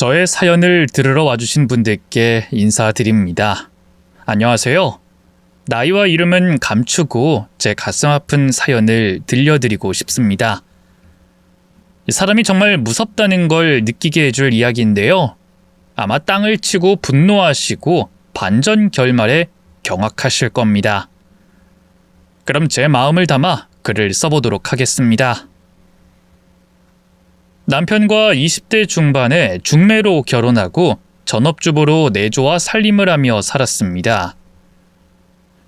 저의 사연을 들으러 와주신 분들께 인사드립니다. 안녕하세요. 나이와 이름은 감추고 제 가슴 아픈 사연을 들려드리고 싶습니다. 사람이 정말 무섭다는 걸 느끼게 해줄 이야기인데요. 아마 땅을 치고 분노하시고 반전 결말에 경악하실 겁니다. 그럼 제 마음을 담아 글을 써보도록 하겠습니다. 남편과 20대 중반에 중매로 결혼하고 전업주부로 내조와 살림을 하며 살았습니다.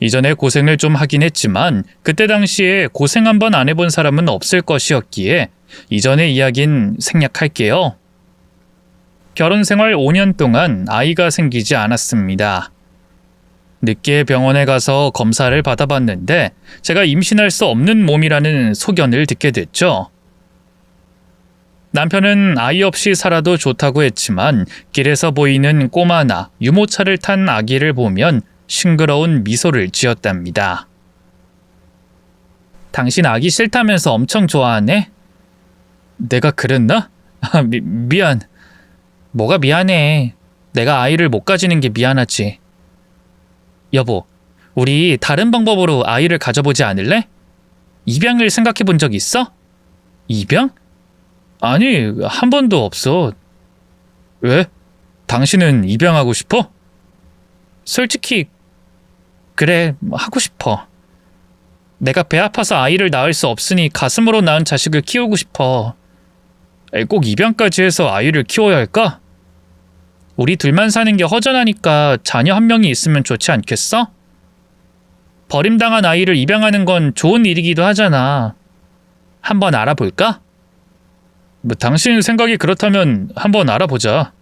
이전에 고생을 좀 하긴 했지만 그때 당시에 고생 한번 안 해본 사람은 없을 것이었기에 이전의 이야기는 생략할게요. 결혼 생활 5년 동안 아이가 생기지 않았습니다. 늦게 병원에 가서 검사를 받아봤는데 제가 임신할 수 없는 몸이라는 소견을 듣게 됐죠. 남편은 아이 없이 살아도 좋다고 했지만 길에서 보이는 꼬마나 유모차를 탄 아기를 보면 싱그러운 미소를 지었답니다. 당신 아기 싫다면서 엄청 좋아하네? 내가 그랬나? 미안. 뭐가 미안해. 내가 아이를 못 가지는 게 미안하지. 여보, 우리 다른 방법으로 아이를 가져보지 않을래? 입양을 생각해 본 적 있어? 입양? 아니, 한 번도 없어. 왜? 당신은 입양하고 싶어? 솔직히 그래, 하고 싶어. 내가 배 아파서 아이를 낳을 수 없으니 가슴으로 낳은 자식을 키우고 싶어. 꼭 입양까지 해서 아이를 키워야 할까? 우리 둘만 사는 게 허전하니까 자녀 한 명이 있으면 좋지 않겠어? 버림당한 아이를 입양하는 건 좋은 일이기도 하잖아. 한번 알아볼까? 당신 생각이 그렇다면 한번 알아보자.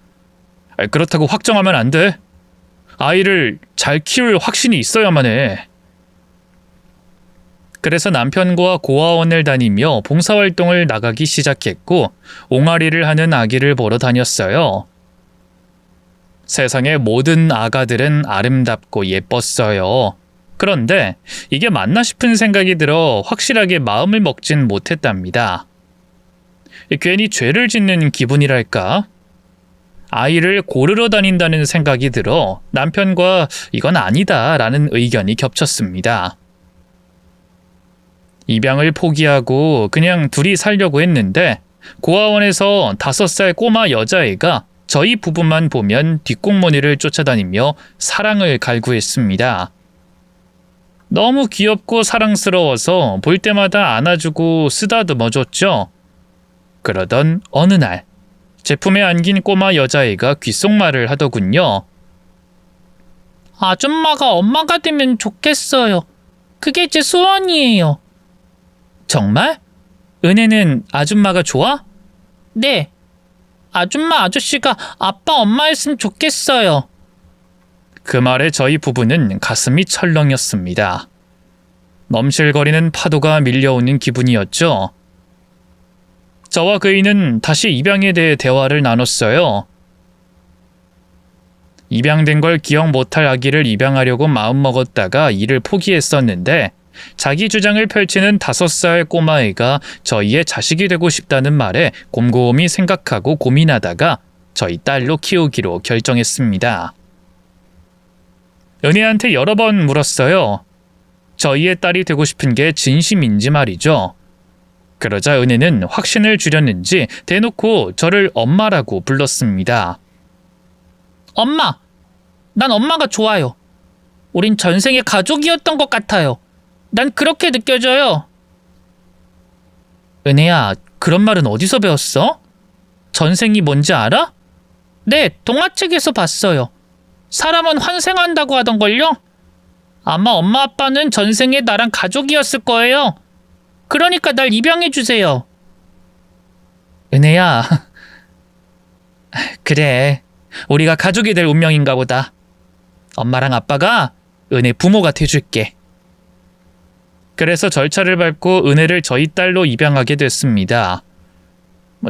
그렇다고 확정하면 안 돼. 아이를 잘 키울 확신이 있어야만 해. 그래서 남편과 고아원을 다니며 봉사활동을 나가기 시작했고 옹알이를 하는 아기를 보러 다녔어요. 세상의 모든 아가들은 아름답고 예뻤어요. 그런데 이게 맞나 싶은 생각이 들어 확실하게 마음을 먹진 못했답니다. 괜히 죄를 짓는 기분이랄까? 아이를 고르러 다닌다는 생각이 들어 남편과 이건 아니다 라는 의견이 겹쳤습니다. 입양을 포기하고 그냥 둘이 살려고 했는데 고아원에서 5살 꼬마 여자애가 저희 부부만 보면 뒷공무니를 쫓아다니며 사랑을 갈구했습니다. 너무 귀엽고 사랑스러워서 볼 때마다 안아주고 쓰다듬어줬죠. 그러던 어느 날 제품에 안긴 꼬마 여자애가 귓속말을 하더군요. 아줌마가 엄마가 되면 좋겠어요. 그게 제 소원이에요. 정말? 은혜는 아줌마가 좋아? 네. 아줌마 아저씨가 아빠 엄마였으면 좋겠어요. 그 말에 저희 부부는 가슴이 철렁였습니다. 넘실거리는 파도가 밀려오는 기분이었죠. 저와 그이는 다시 입양에 대해 대화를 나눴어요. 입양된 걸 기억 못할 아기를 입양하려고 마음먹었다가 이를 포기했었는데 자기 주장을 펼치는 5살 꼬마애가 저희의 자식이 되고 싶다는 말에 곰곰이 생각하고 고민하다가 저희 딸로 키우기로 결정했습니다. 은혜한테 여러 번 물었어요. 저희의 딸이 되고 싶은 게 진심인지 말이죠. 그러자 은혜는 확신을 주렸는지 대놓고 저를 엄마라고 불렀습니다. 엄마! 난 엄마가 좋아요. 우린 전생에 가족이었던 것 같아요. 난 그렇게 느껴져요. 은혜야, 그런 말은 어디서 배웠어? 전생이 뭔지 알아? 네, 동화책에서 봤어요. 사람은 환생한다고 하던걸요? 아마 엄마 아빠는 전생에 나랑 가족이었을 거예요. 그러니까 날 입양해주세요. 은혜야, 그래, 우리가 가족이 될 운명인가 보다. 엄마랑 아빠가 은혜 부모가 돼줄게. 그래서 절차를 밟고 은혜를 저희 딸로 입양하게 됐습니다.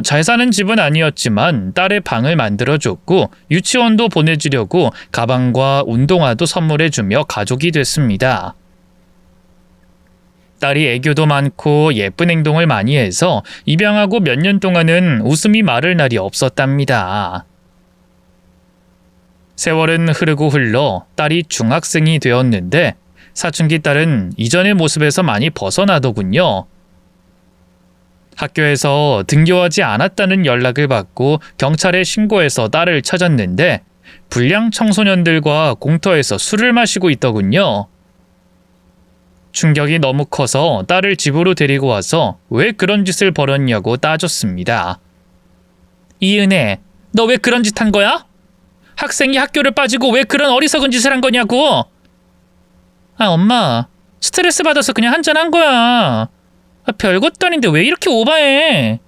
잘 사는 집은 아니었지만 딸의 방을 만들어줬고 유치원도 보내주려고 가방과 운동화도 선물해주며 가족이 됐습니다. 딸이 애교도 많고 예쁜 행동을 많이 해서 입양하고 몇 년 동안은 웃음이 마를 날이 없었답니다. 세월은 흐르고 흘러 딸이 중학생이 되었는데 사춘기 딸은 이전의 모습에서 많이 벗어나더군요. 학교에서 등교하지 않았다는 연락을 받고 경찰에 신고해서 딸을 찾았는데 불량 청소년들과 공터에서 술을 마시고 있더군요. 충격이 너무 커서 딸을 집으로 데리고 와서 왜 그런 짓을 벌였냐고 따졌습니다. 이은혜, 너 왜 그런 짓 한 거야? 학생이 학교를 빠지고 왜 그런 어리석은 짓을 한 거냐고? 엄마, 스트레스 받아서 그냥 한잔한 거야. 별것도 아닌데 왜 이렇게 오바해?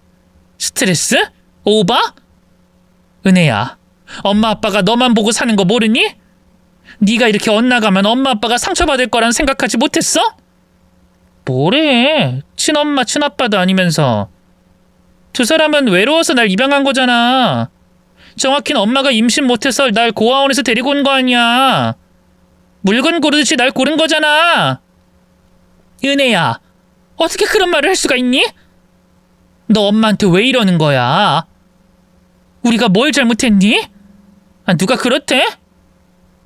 스트레스? 오바? 은혜야, 엄마 아빠가 너만 보고 사는 거 모르니? 네가 이렇게 엇나가면 엄마 아빠가 상처받을 거란 생각하지 못했어? 뭐래? 친엄마 친아빠도 아니면서. 두 사람은 외로워서 날 입양한 거잖아. 정확히는 엄마가 임신 못해서 날 고아원에서 데리고 온 거 아니야. 물건 고르듯이 날 고른 거잖아. 은혜야, 어떻게 그런 말을 할 수가 있니? 너 엄마한테 왜 이러는 거야? 우리가 뭘 잘못했니? 누가 그렇대?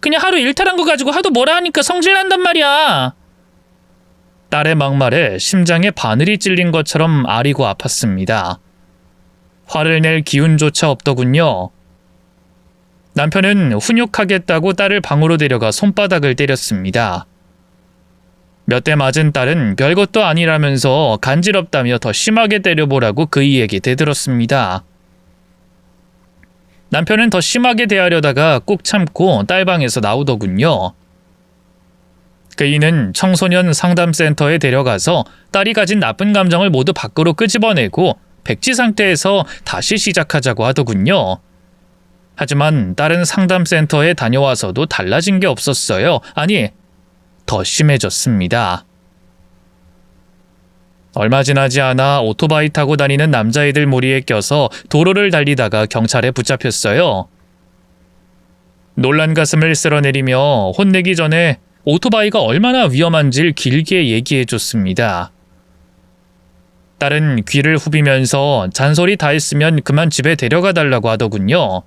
그냥 하루 일탈한 거 가지고 하도 뭐라 하니까 성질난단 말이야. 딸의 막말에 심장에 바늘이 찔린 것처럼 아리고 아팠습니다. 화를 낼 기운조차 없더군요. 남편은 훈육하겠다고 딸을 방으로 데려가 손바닥을 때렸습니다. 몇 대 맞은 딸은 별것도 아니라면서 간지럽다며 더 심하게 때려보라고 그이에게 대들었습니다. 남편은 더 심하게 대하려다가 꾹 참고 딸방에서 나오더군요. 그이는 청소년 상담센터에 데려가서 딸이 가진 나쁜 감정을 모두 밖으로 끄집어내고 백지 상태에서 다시 시작하자고 하더군요. 하지만 딸은 상담센터에 다녀와서도 달라진 게 없었어요. 아니, 더 심해졌습니다. 얼마 지나지 않아 오토바이 타고 다니는 남자애들 무리에 껴서 도로를 달리다가 경찰에 붙잡혔어요. 놀란 가슴을 쓸어내리며 혼내기 전에 오토바이가 얼마나 위험한지를 길게 얘기해줬습니다. 딸은 귀를 후비면서 잔소리 다 했으면 그만 집에 데려가 달라고 하더군요.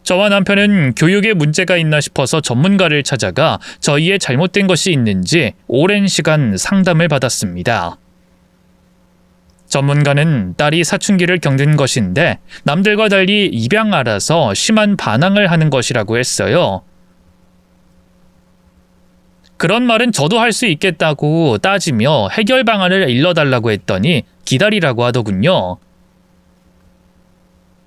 저와 남편은 교육에 문제가 있나 싶어서 전문가를 찾아가 저희의 잘못된 것이 있는지 오랜 시간 상담을 받았습니다. 전문가는 딸이 사춘기를 겪는 것인데 남들과 달리 입양아라서 심한 반항을 하는 것이라고 했어요. 그런 말은 저도 할 수 있겠다고 따지며 해결 방안을 일러달라고 했더니 기다리라고 하더군요.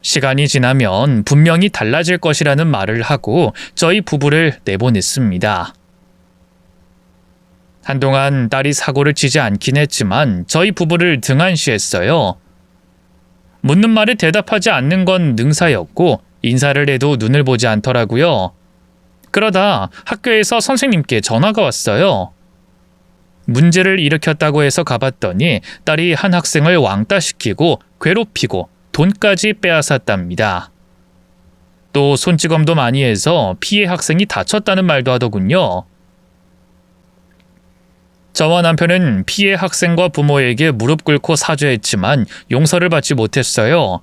시간이 지나면 분명히 달라질 것이라는 말을 하고 저희 부부를 내보냈습니다. 한동안 딸이 사고를 치지 않긴 했지만 저희 부부를 등한시했어요. 묻는 말에 대답하지 않는 건 능사였고 인사를 해도 눈을 보지 않더라고요. 그러다 학교에서 선생님께 전화가 왔어요. 문제를 일으켰다고 해서 가봤더니 딸이 한 학생을 왕따시키고 괴롭히고 돈까지 빼앗았답니다. 또 손찌검도 많이 해서 피해 학생이 다쳤다는 말도 하더군요. 저와 남편은 피해 학생과 부모에게 무릎 꿇고 사죄했지만 용서를 받지 못했어요.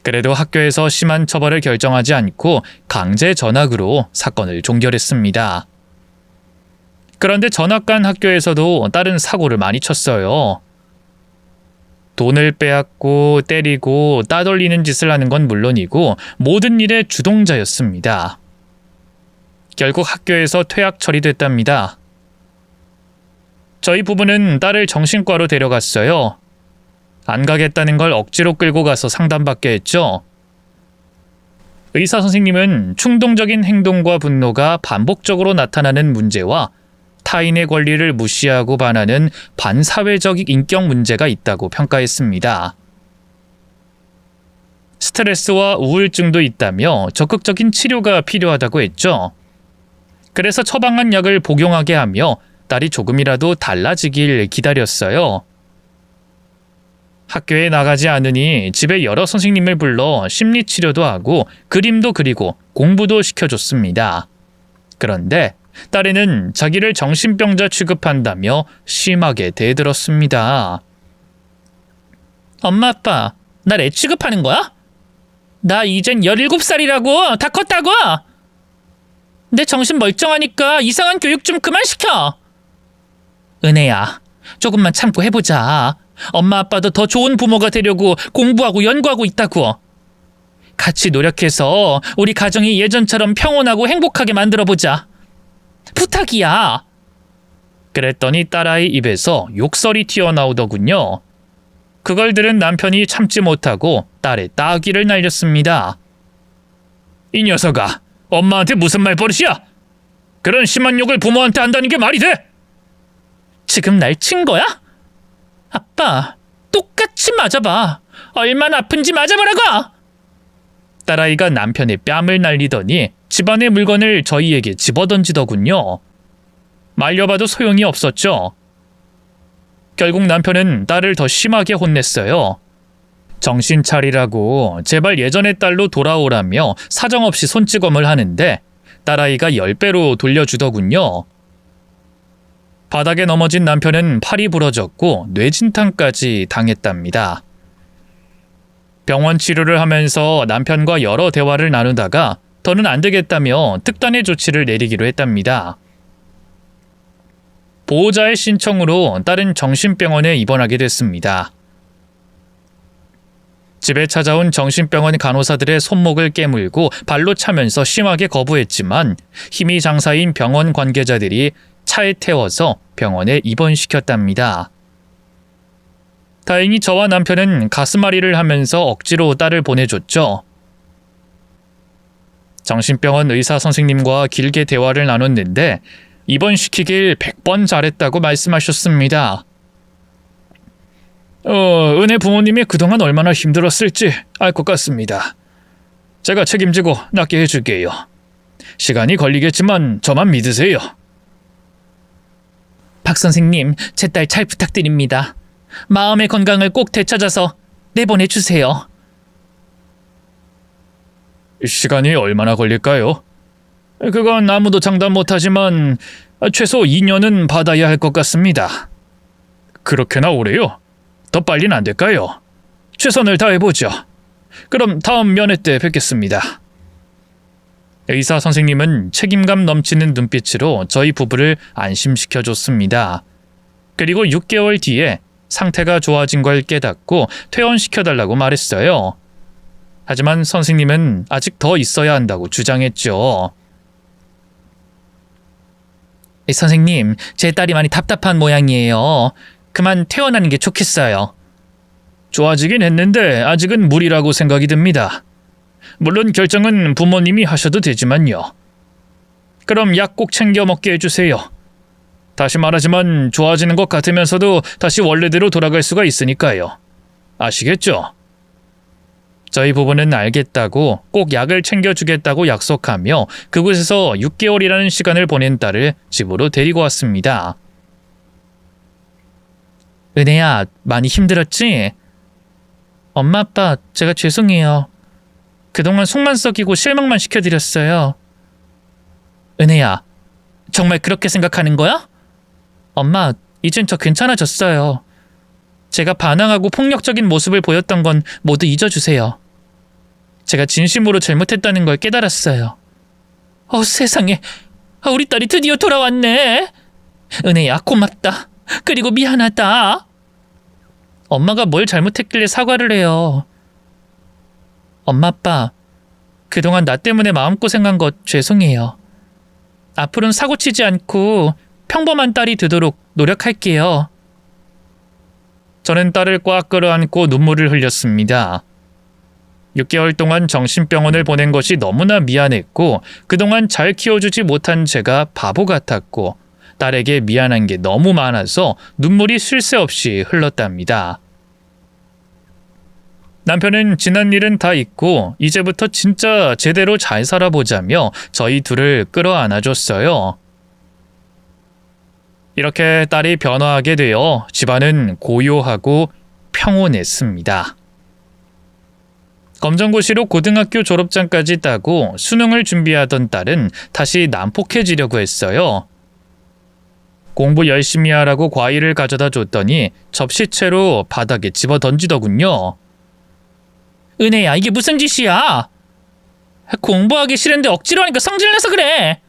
그래도 학교에서 심한 처벌을 결정하지 않고 강제 전학으로 사건을 종결했습니다. 그런데 전학 간 학교에서도 딸은 사고를 많이 쳤어요. 돈을 빼앗고 때리고 따돌리는 짓을 하는 건 물론이고 모든 일의 주동자였습니다. 결국 학교에서 퇴학 처리됐답니다. 저희 부부는 딸을 정신과로 데려갔어요. 안 가겠다는 걸 억지로 끌고 가서 상담받게 했죠. 의사 선생님은 충동적인 행동과 분노가 반복적으로 나타나는 문제와 타인의 권리를 무시하고 반하는 반사회적 인격 문제가 있다고 평가했습니다. 스트레스와 우울증도 있다며 적극적인 치료가 필요하다고 했죠. 그래서 처방한 약을 복용하게 하며 딸이 조금이라도 달라지길 기다렸어요. 학교에 나가지 않으니 집에 여러 선생님을 불러 심리치료도 하고 그림도 그리고 공부도 시켜줬습니다. 그런데 딸애는 자기를 정신병자 취급한다며 심하게 대들었습니다. 엄마 아빠, 날 애 취급하는 거야? 나 이젠 17살이라고. 다 컸다고. 내 정신 멀쩡하니까 이상한 교육 좀 그만 시켜. 은혜야, 조금만 참고 해보자. 엄마 아빠도 더 좋은 부모가 되려고 공부하고 연구하고 있다고. 같이 노력해서 우리 가정이 예전처럼 평온하고 행복하게 만들어보자. 부탁이야. 그랬더니 딸아이 입에서 욕설이 튀어나오더군요. 그걸 들은 남편이 참지 못하고 딸의 따귀를 날렸습니다. 이 녀석아, 엄마한테 무슨 말버릇이야? 그런 심한 욕을 부모한테 한다는 게 말이 돼? 지금 날 친 거야? 아빠, 똑같이 맞아봐. 얼마나 아픈지 맞아보라고! 딸아이가 남편의 뺨을 날리더니 집안의 물건을 저희에게 집어던지더군요. 말려봐도 소용이 없었죠. 결국 남편은 딸을 더 심하게 혼냈어요. 정신 차리라고 제발 예전의 딸로 돌아오라며 사정없이 손찌검을 하는데 딸아이가 10배로 돌려주더군요. 바닥에 넘어진 남편은 팔이 부러졌고 뇌진탕까지 당했답니다. 병원 치료를 하면서 남편과 여러 대화를 나누다가 더는 안 되겠다며 특단의 조치를 내리기로 했답니다. 보호자의 신청으로 딸은 정신병원에 입원하게 됐습니다. 집에 찾아온 정신병원 간호사들의 손목을 깨물고 발로 차면서 심하게 거부했지만 힘이 장사인 병원 관계자들이 차에 태워서 병원에 입원시켰답니다. 다행히 저와 남편은 가슴앓이를 하면서 억지로 딸을 보내줬죠. 정신병원 의사 선생님과 길게 대화를 나눴는데 입원시키길 100번 잘했다고 말씀하셨습니다. 은혜 부모님이 그동안 얼마나 힘들었을지 알 것 같습니다. 제가 책임지고 낫게 해줄게요. 시간이 걸리겠지만 저만 믿으세요. 박 선생님, 제 딸 잘 부탁드립니다. 마음의 건강을 꼭 되찾아서 내보내주세요. 시간이 얼마나 걸릴까요? 그건 아무도 장담 못하지만 최소 2년은 받아야 할 것 같습니다. 그렇게나 오래요? 더 빨리는 안 될까요? 최선을 다해보죠. 그럼 다음 면회 때 뵙겠습니다. 의사 선생님은 책임감 넘치는 눈빛으로 저희 부부를 안심시켜줬습니다. 그리고 6개월 뒤에 상태가 좋아진 걸 깨닫고 퇴원시켜달라고 말했어요. 하지만 선생님은 아직 더 있어야 한다고 주장했죠. 선생님, 제 딸이 많이 답답한 모양이에요. 그만 퇴원하는 게 좋겠어요. 좋아지긴 했는데 아직은 무리라고 생각이 듭니다. 물론 결정은 부모님이 하셔도 되지만요. 그럼 약 꼭 챙겨 먹게 해주세요. 다시 말하지만 좋아지는 것 같으면서도 다시 원래대로 돌아갈 수가 있으니까요. 아시겠죠? 저희 부부는 알겠다고 꼭 약을 챙겨주겠다고 약속하며 그곳에서 6개월이라는 시간을 보낸 딸을 집으로 데리고 왔습니다. 은혜야, 많이 힘들었지? 엄마 아빠, 제가 죄송해요. 그동안 속만 썩이고 실망만 시켜드렸어요. 은혜야, 정말 그렇게 생각하는 거야? 엄마, 이젠 저 괜찮아졌어요. 제가 반항하고 폭력적인 모습을 보였던 건 모두 잊어주세요. 제가 진심으로 잘못했다는 걸 깨달았어요. 세상에, 우리 딸이 드디어 돌아왔네. 은혜야, 고맙다. 그리고 미안하다. 엄마가 뭘 잘못했길래 사과를 해요. 엄마 아빠, 그동안 나 때문에 마음고생한 것 죄송해요. 앞으로는 사고치지 않고 평범한 딸이 되도록 노력할게요. 저는 딸을 꽉 끌어안고 눈물을 흘렸습니다. 6개월 동안 정신병원을 보낸 것이 너무나 미안했고 그동안 잘 키워주지 못한 제가 바보 같았고 딸에게 미안한 게 너무 많아서 눈물이 쉴 새 없이 흘렀답니다. 남편은 지난 일은 다 잊고 이제부터 진짜 제대로 잘 살아보자며 저희 둘을 끌어안아줬어요. 이렇게 딸이 변화하게 되어 집안은 고요하고 평온했습니다. 검정고시로 고등학교 졸업장까지 따고 수능을 준비하던 딸은 다시 난폭해지려고 했어요. 공부 열심히 하라고 과일을 가져다 줬더니 접시채로 바닥에 집어 던지더군요. 은혜야, 이게 무슨 짓이야? 공부하기 싫은데 억지로 하니까 성질내서 그래.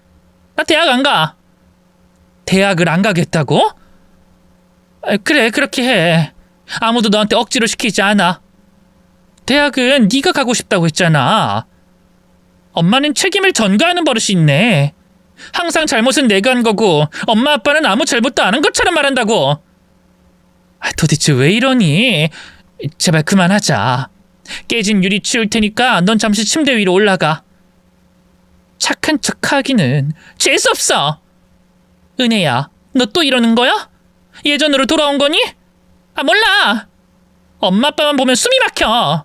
나 대학 안 가. 대학을 안 가겠다고? 그래, 그렇게 해. 아무도 너한테 억지로 시키지 않아. 대학은 네가 가고 싶다고 했잖아. 엄마는 책임을 전가하는 버릇이 있네. 항상 잘못은 내가 한 거고 엄마 아빠는 아무 잘못도 안 한 것처럼 말한다고. 도대체 왜 이러니? 제발 그만하자. 깨진 유리 치울 테니까 넌 잠시 침대 위로 올라가. 착한 척하기는 재수없어. 은혜야, 너 또 이러는 거야? 예전으로 돌아온 거니? 몰라. 엄마 아빠만 보면 숨이 막혀.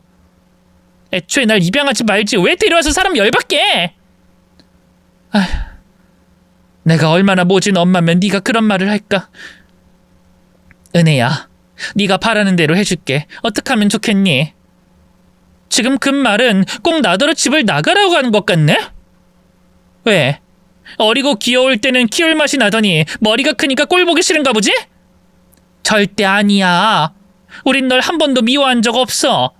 애초에 날 입양하지 말지 왜 데려와서 사람 열받게. 내가 얼마나 모진 엄마면 네가 그런 말을 할까? 은혜야, 네가 바라는 대로 해줄게. 어떻게 하면 좋겠니? 지금 그 말은 꼭 나더러 집을 나가라고 하는 것 같네? 왜? 어리고 귀여울 때는 키울 맛이 나더니 머리가 크니까 꼴 보기 싫은가 보지? 절대 아니야. 우린 널 한 번도 미워한 적 없어.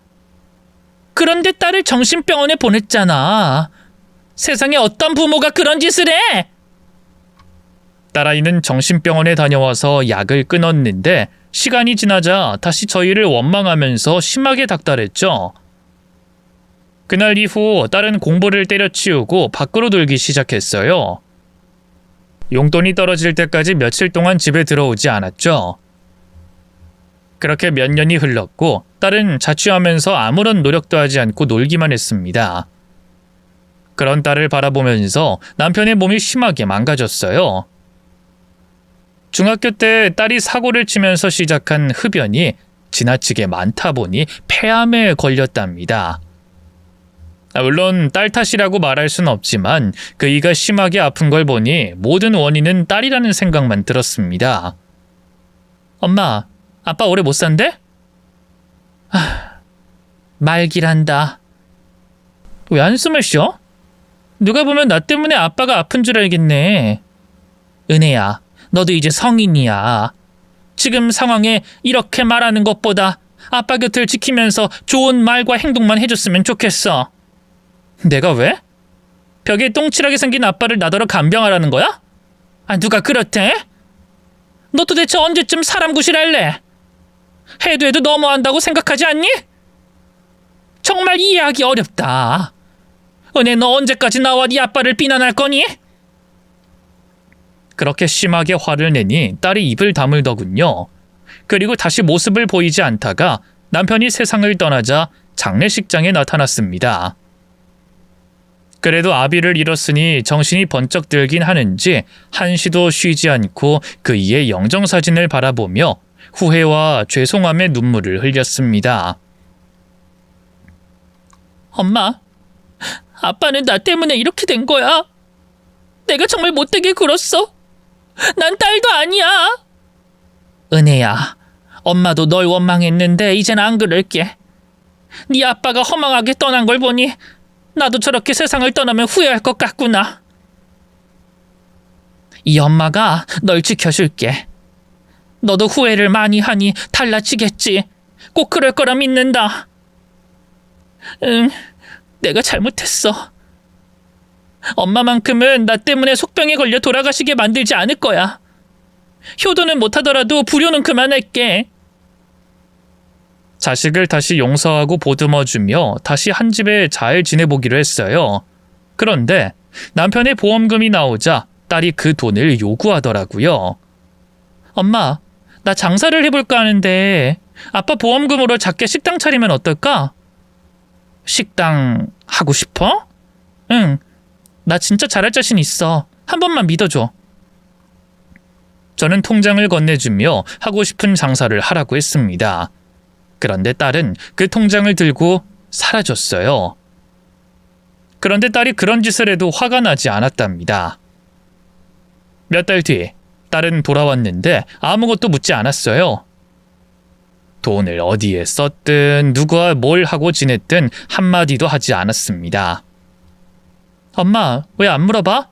그런데 딸을 정신병원에 보냈잖아. 세상에 어떤 부모가 그런 짓을 해? 딸아이는 정신병원에 다녀와서 약을 끊었는데 시간이 지나자 다시 저희를 원망하면서 심하게 닥달했죠. 그날 이후 딸은 공부를 때려치우고 밖으로 놀기 시작했어요. 용돈이 떨어질 때까지 며칠 동안 집에 들어오지 않았죠. 그렇게 몇 년이 흘렀고 딸은 자취하면서 아무런 노력도 하지 않고 놀기만 했습니다. 그런 딸을 바라보면서 남편의 몸이 심하게 망가졌어요. 중학교 때 딸이 사고를 치면서 시작한 흡연이 지나치게 많다 보니 폐암에 걸렸답니다. 물론 딸 탓이라고 말할 순 없지만 그이가 심하게 아픈 걸 보니 모든 원인은 딸이라는 생각만 들었습니다. 엄마, 아빠 오래 못 산대? 말기란다. 왜 한숨을 쉬어? 누가 보면 나 때문에 아빠가 아픈 줄 알겠네. 은혜야, 너도 이제 성인이야. 지금 상황에 이렇게 말하는 것보다 아빠 곁을 지키면서 좋은 말과 행동만 해줬으면 좋겠어. 내가 왜? 벽에 똥칠하게 생긴 아빠를 나더러 간병하라는 거야? 누가 그렇대? 너 도대체 언제쯤 사람 구실할래? 해도 해도 너무한다고 생각하지 않니? 정말 이해하기 어렵다. 은혜, 너 언제까지 나와 네 아빠를 비난할 거니? 그렇게 심하게 화를 내니 딸이 입을 다물더군요. 그리고 다시 모습을 보이지 않다가 남편이 세상을 떠나자 장례식장에 나타났습니다. 그래도 아비를 잃었으니 정신이 번쩍 들긴 하는지 한시도 쉬지 않고 그이의 영정사진을 바라보며 후회와 죄송함의 눈물을 흘렸습니다. 엄마, 아빠는 나 때문에 이렇게 된 거야. 내가 정말 못되게 굴었어. 난 딸도 아니야. 은혜야, 엄마도 널 원망했는데 이젠 안 그럴게. 네 아빠가 허망하게 떠난 걸 보니 나도 저렇게 세상을 떠나면 후회할 것 같구나. 이 엄마가 널 지켜줄게. 너도 후회를 많이 하니 달라지겠지. 꼭 그럴 거라 믿는다. 응, 내가 잘못했어. 엄마만큼은 나 때문에 속병에 걸려 돌아가시게 만들지 않을 거야. 효도는 못하더라도 불효는 그만할게. 자식을 다시 용서하고 보듬어주며 다시 한 집에 잘 지내보기로 했어요. 그런데 남편의 보험금이 나오자 딸이 그 돈을 요구하더라고요. 엄마, 나 장사를 해볼까 하는데 아빠 보험금으로 작게 식당 차리면 어떨까? 식당 하고 싶어? 응, 나 진짜 잘할 자신 있어. 한 번만 믿어줘. 저는 통장을 건네주며 하고 싶은 장사를 하라고 했습니다. 그런데 딸은 그 통장을 들고 사라졌어요. 그런데 딸이 그런 짓을 해도 화가 나지 않았답니다. 몇 달 뒤 딸은 돌아왔는데 아무것도 묻지 않았어요. 돈을 어디에 썼든 누구와 뭘 하고 지냈든 한마디도 하지 않았습니다. 엄마, 왜 안 물어봐?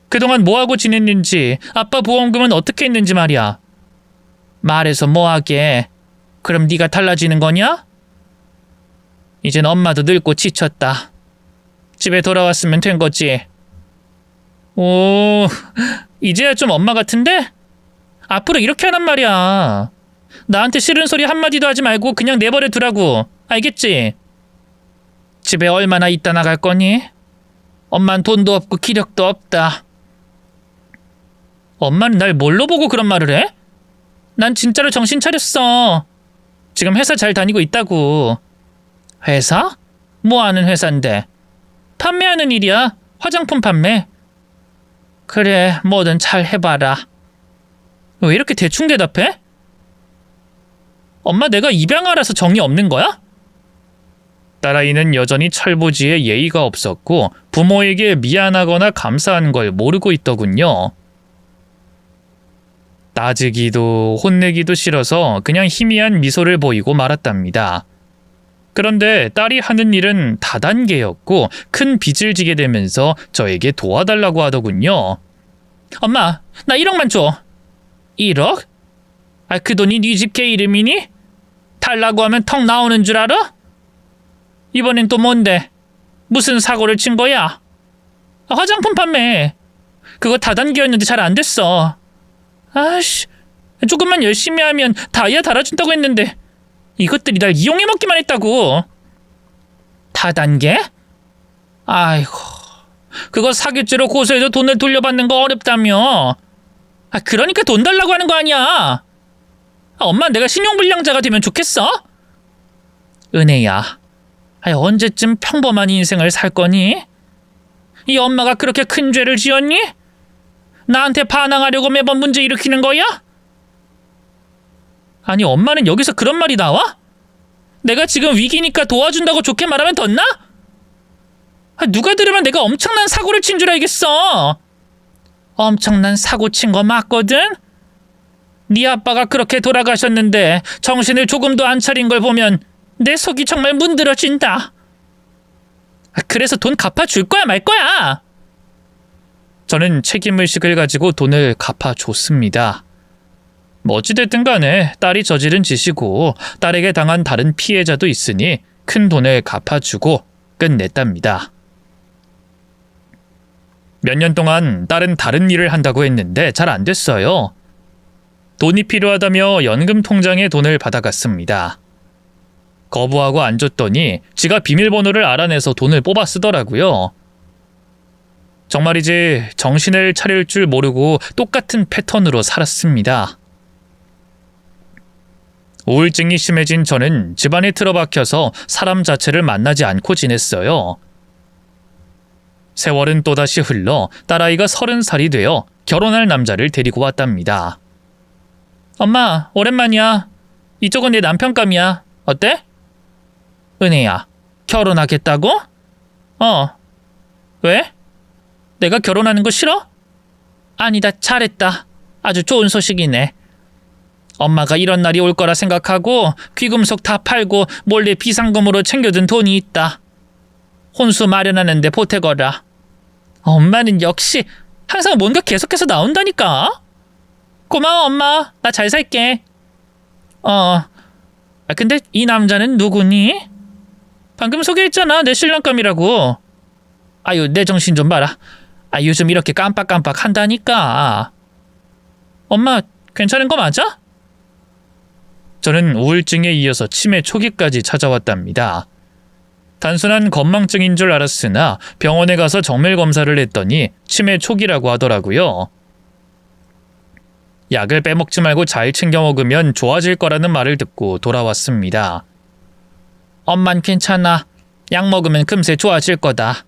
그동안 뭐하고 지냈는지, 아빠 보험금은 어떻게 했는지 말이야. 말해서 뭐하게. 그럼 네가 달라지는 거냐? 이젠 엄마도 늙고 지쳤다. 집에 돌아왔으면 된 거지. 오, 이제야 좀 엄마 같은데? 앞으로 이렇게 하란 말이야. 나한테 싫은 소리 한마디도 하지 말고 그냥 내버려 두라고. 알겠지? 집에 얼마나 있다 나갈 거니? 엄만 돈도 없고 기력도 없다. 엄마는 날 뭘로 보고 그런 말을 해? 난 진짜로 정신 차렸어. 지금 회사 잘 다니고 있다고. 회사? 뭐 하는 회사인데? 판매하는 일이야. 화장품 판매. 그래, 뭐든 잘 해봐라. 왜 이렇게 대충 대답해? 엄마 내가 입양아라서 정이 없는 거야? 딸아이는 여전히 철부지에 예의가 없었고 부모에게 미안하거나 감사한 걸 모르고 있더군요. 따지기도 혼내기도 싫어서 그냥 희미한 미소를 보이고 말았답니다. 그런데 딸이 하는 일은 다단계였고 큰 빚을 지게 되면서 저에게 도와달라고 하더군요. 엄마, 나 1억만 줘. 1억? 그 돈이 네 집 개 이름이니? 달라고 하면 턱 나오는 줄 알아? 이번엔 또 뭔데? 무슨 사고를 친 거야? 화장품 판매. 그거 다단계였는데 잘 안 됐어. 아씨, 조금만 열심히 하면 다이아 달아준다고 했는데 이것들이 날 이용해 먹기만 했다고. 다단계? 아이고, 그거 사기죄로 고소해도 돈을 돌려받는 거 어렵다며. 그러니까 돈 달라고 하는 거 아니야. 엄마 내가 신용불량자가 되면 좋겠어? 은혜야, 언제쯤 평범한 인생을 살 거니? 이 엄마가 그렇게 큰 죄를 지었니? 나한테 반항하려고 매번 문제 일으키는 거야? 아니 엄마는 여기서 그런 말이 나와? 내가 지금 위기니까 도와준다고 좋게 말하면 덧나? 누가 들으면 내가 엄청난 사고를 친 줄 알겠어. 엄청난 사고 친 거 맞거든? 네 아빠가 그렇게 돌아가셨는데 정신을 조금도 안 차린 걸 보면 내 속이 정말 문드러진다. 그래서 돈 갚아줄 거야 말 거야? 저는 책임의식을 가지고 돈을 갚아줬습니다. 뭐 어찌됐든 간에 딸이 저지른 짓이고 딸에게 당한 다른 피해자도 있으니 큰 돈을 갚아주고 끝냈답니다. 몇 년 동안 딸은 다른 일을 한다고 했는데 잘 안 됐어요. 돈이 필요하다며 연금 통장에 돈을 받아갔습니다. 거부하고 안 줬더니 지가 비밀번호를 알아내서 돈을 뽑아 쓰더라고요. 정말이지 정신을 차릴 줄 모르고 똑같은 패턴으로 살았습니다. 우울증이 심해진 저는 집안에 틀어박혀서 사람 자체를 만나지 않고 지냈어요. 세월은 또다시 흘러 딸아이가 30살이 되어 결혼할 남자를 데리고 왔답니다. 엄마, 오랜만이야. 이쪽은 내 남편감이야. 어때? 은혜야, 결혼하겠다고? 왜? 내가 결혼하는 거 싫어? 아니다, 잘했다. 아주 좋은 소식이네. 엄마가 이런 날이 올 거라 생각하고 귀금속 다 팔고 몰래 비상금으로 챙겨둔 돈이 있다. 혼수 마련하는데 보태거라. 엄마는 역시 항상 뭔가 계속해서 나온다니까. 고마워 엄마. 나 잘 살게. 근데 이 남자는 누구니? 방금 소개했잖아. 내 신랑감이라고. 아유, 내 정신 좀 봐라. 요즘 이렇게 깜빡깜빡 한다니까. 엄마, 괜찮은 거 맞아? 저는 우울증에 이어서 치매 초기까지 찾아왔답니다. 단순한 건망증인 줄 알았으나 병원에 가서 정밀 검사를 했더니 치매 초기라고 하더라고요. 약을 빼먹지 말고 잘 챙겨 먹으면 좋아질 거라는 말을 듣고 돌아왔습니다. 엄만 괜찮아. 약 먹으면 금세 좋아질 거다.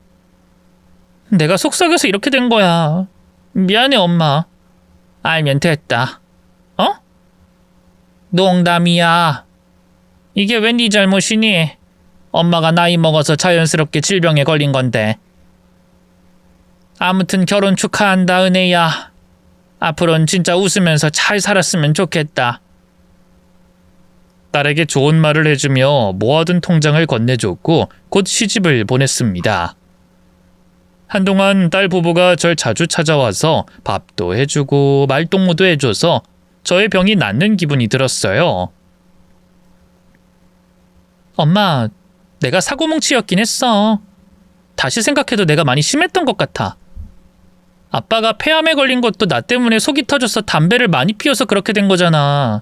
내가 속삭여서 이렇게 된 거야. 미안해 엄마. 알면 됐다. 농담이야. 이게 왜 네 잘못이니? 엄마가 나이 먹어서 자연스럽게 질병에 걸린 건데. 아무튼 결혼 축하한다 은혜야. 앞으로는 진짜 웃으면서 잘 살았으면 좋겠다. 딸에게 좋은 말을 해주며 모아둔 통장을 건네줬고 곧 시집을 보냈습니다. 한동안 딸 부부가 절 자주 찾아와서 밥도 해주고 말동무도 해줘서 저의 병이 낫는 기분이 들었어요. 엄마, 내가 사고뭉치였긴 했어. 다시 생각해도 내가 많이 심했던 것 같아. 아빠가 폐암에 걸린 것도 나 때문에 속이 터져서 담배를 많이 피워서 그렇게 된 거잖아.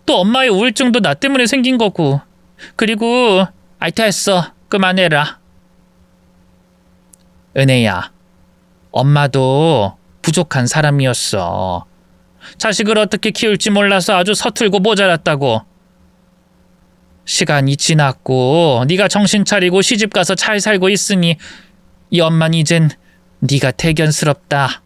또 엄마의 우울증도 나 때문에 생긴 거고. 그리고 됐어. 그만해라. 은혜야, 엄마도 부족한 사람이었어. 자식을 어떻게 키울지 몰라서 아주 서툴고 모자랐다고. 시간이 지났고 네가 정신 차리고 시집가서 잘 살고 있으니 이 엄마는 이젠 네가 대견스럽다.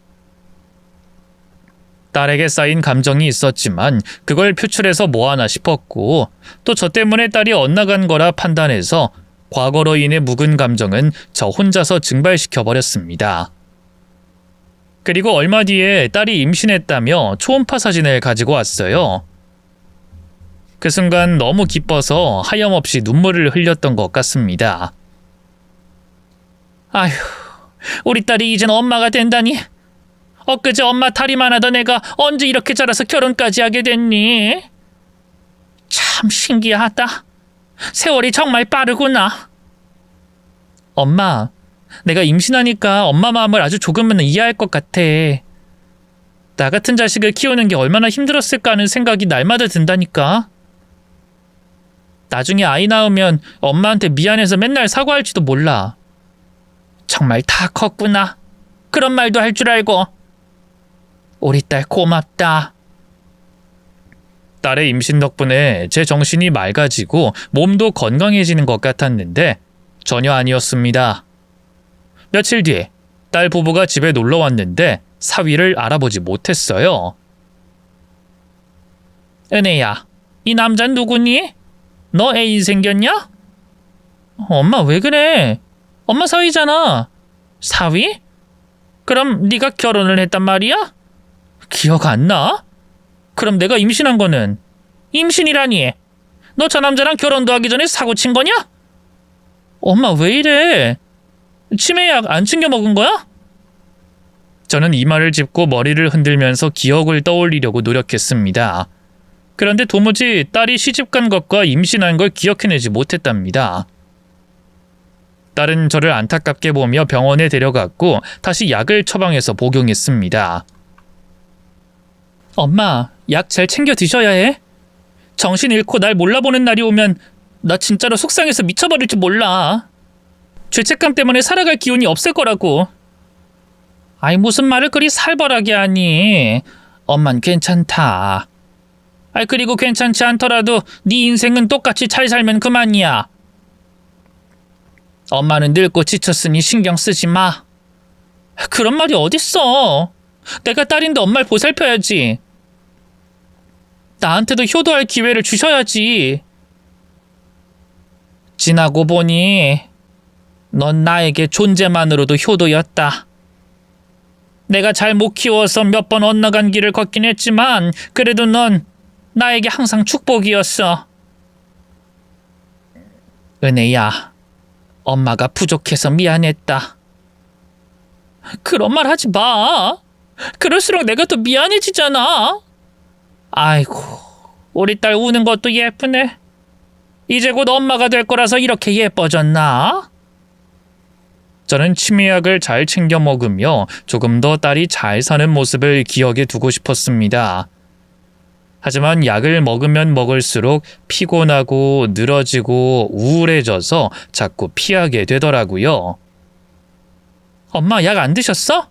딸에게 쌓인 감정이 있었지만 그걸 표출해서 뭐하나 싶었고 또 저 때문에 딸이 엇나간 거라 판단해서 과거로 인해 묵은 감정은 저 혼자서 증발시켜버렸습니다. 그리고 얼마 뒤에 딸이 임신했다며 초음파 사진을 가지고 왔어요. 그 순간 너무 기뻐서 하염없이 눈물을 흘렸던 것 같습니다. 아휴, 우리 딸이 이젠 엄마가 된다니. 엊그제 엄마 다리만 하던 애가 언제 이렇게 자라서 결혼까지 하게 됐니? 참 신기하다. 세월이 정말 빠르구나. 엄마, 내가 임신하니까 엄마 마음을 아주 조금은 이해할 것 같아. 나 같은 자식을 키우는 게 얼마나 힘들었을까 하는 생각이 날마다 든다니까. 나중에 아이 낳으면 엄마한테 미안해서 맨날 사과할지도 몰라. 정말 다 컸구나. 그런 말도 할 줄 알고. 우리 딸 고맙다. 딸의 임신 덕분에 제 정신이 맑아지고 몸도 건강해지는 것 같았는데 전혀 아니었습니다. 며칠 뒤에 딸 부부가 집에 놀러 왔는데 사위를 알아보지 못했어요. 은혜야, 이 남자는 누구니? 너 애인 생겼냐? 엄마 왜 그래? 엄마 사위잖아. 사위? 그럼 네가 결혼을 했단 말이야? 기억 안 나? 그럼 내가 임신한 거는? 임신이라니. 너 저 남자랑 결혼도 하기 전에 사고 친 거냐? 엄마 왜 이래? 치매약 안 챙겨 먹은 거야? 저는 이마를 짚고 머리를 흔들면서 기억을 떠올리려고 노력했습니다. 그런데 도무지 딸이 시집간 것과 임신한 걸 기억해내지 못했답니다. 딸은 저를 안타깝게 보며 병원에 데려갔고 다시 약을 처방해서 복용했습니다. 엄마, 약 잘 챙겨 드셔야 해. 정신 잃고 날 몰라보는 날이 오면 나 진짜로 속상해서 미쳐버릴 줄 몰라. 죄책감 때문에 살아갈 기운이 없을 거라고. 아이 무슨 말을 그리 살벌하게 하니. 엄만 괜찮다. 그리고 괜찮지 않더라도 네 인생은 똑같이 잘 살면 그만이야. 엄마는 늙고 지쳤으니 신경 쓰지 마. 그런 말이 어딨어. 내가 딸인데 엄마를 보살펴야지. 나한테도 효도할 기회를 주셔야지. 지나고 보니 넌 나에게 존재만으로도 효도였다. 내가 잘 못 키워서 몇 번 엇나간 길을 걷긴 했지만 그래도 넌 나에게 항상 축복이었어. 은혜야, 엄마가 부족해서 미안했다. 그런 말 하지 마. 그럴수록 내가 더 미안해지잖아. 아이고, 우리 딸 우는 것도 예쁘네. 이제 곧 엄마가 될 거라서 이렇게 예뻐졌나? 저는 치매약을 잘 챙겨 먹으며 조금 더 딸이 잘 사는 모습을 기억에 두고 싶었습니다. 하지만 약을 먹으면 먹을수록 피곤하고 늘어지고 우울해져서 자꾸 피하게 되더라고요. 엄마 약 안 드셨어?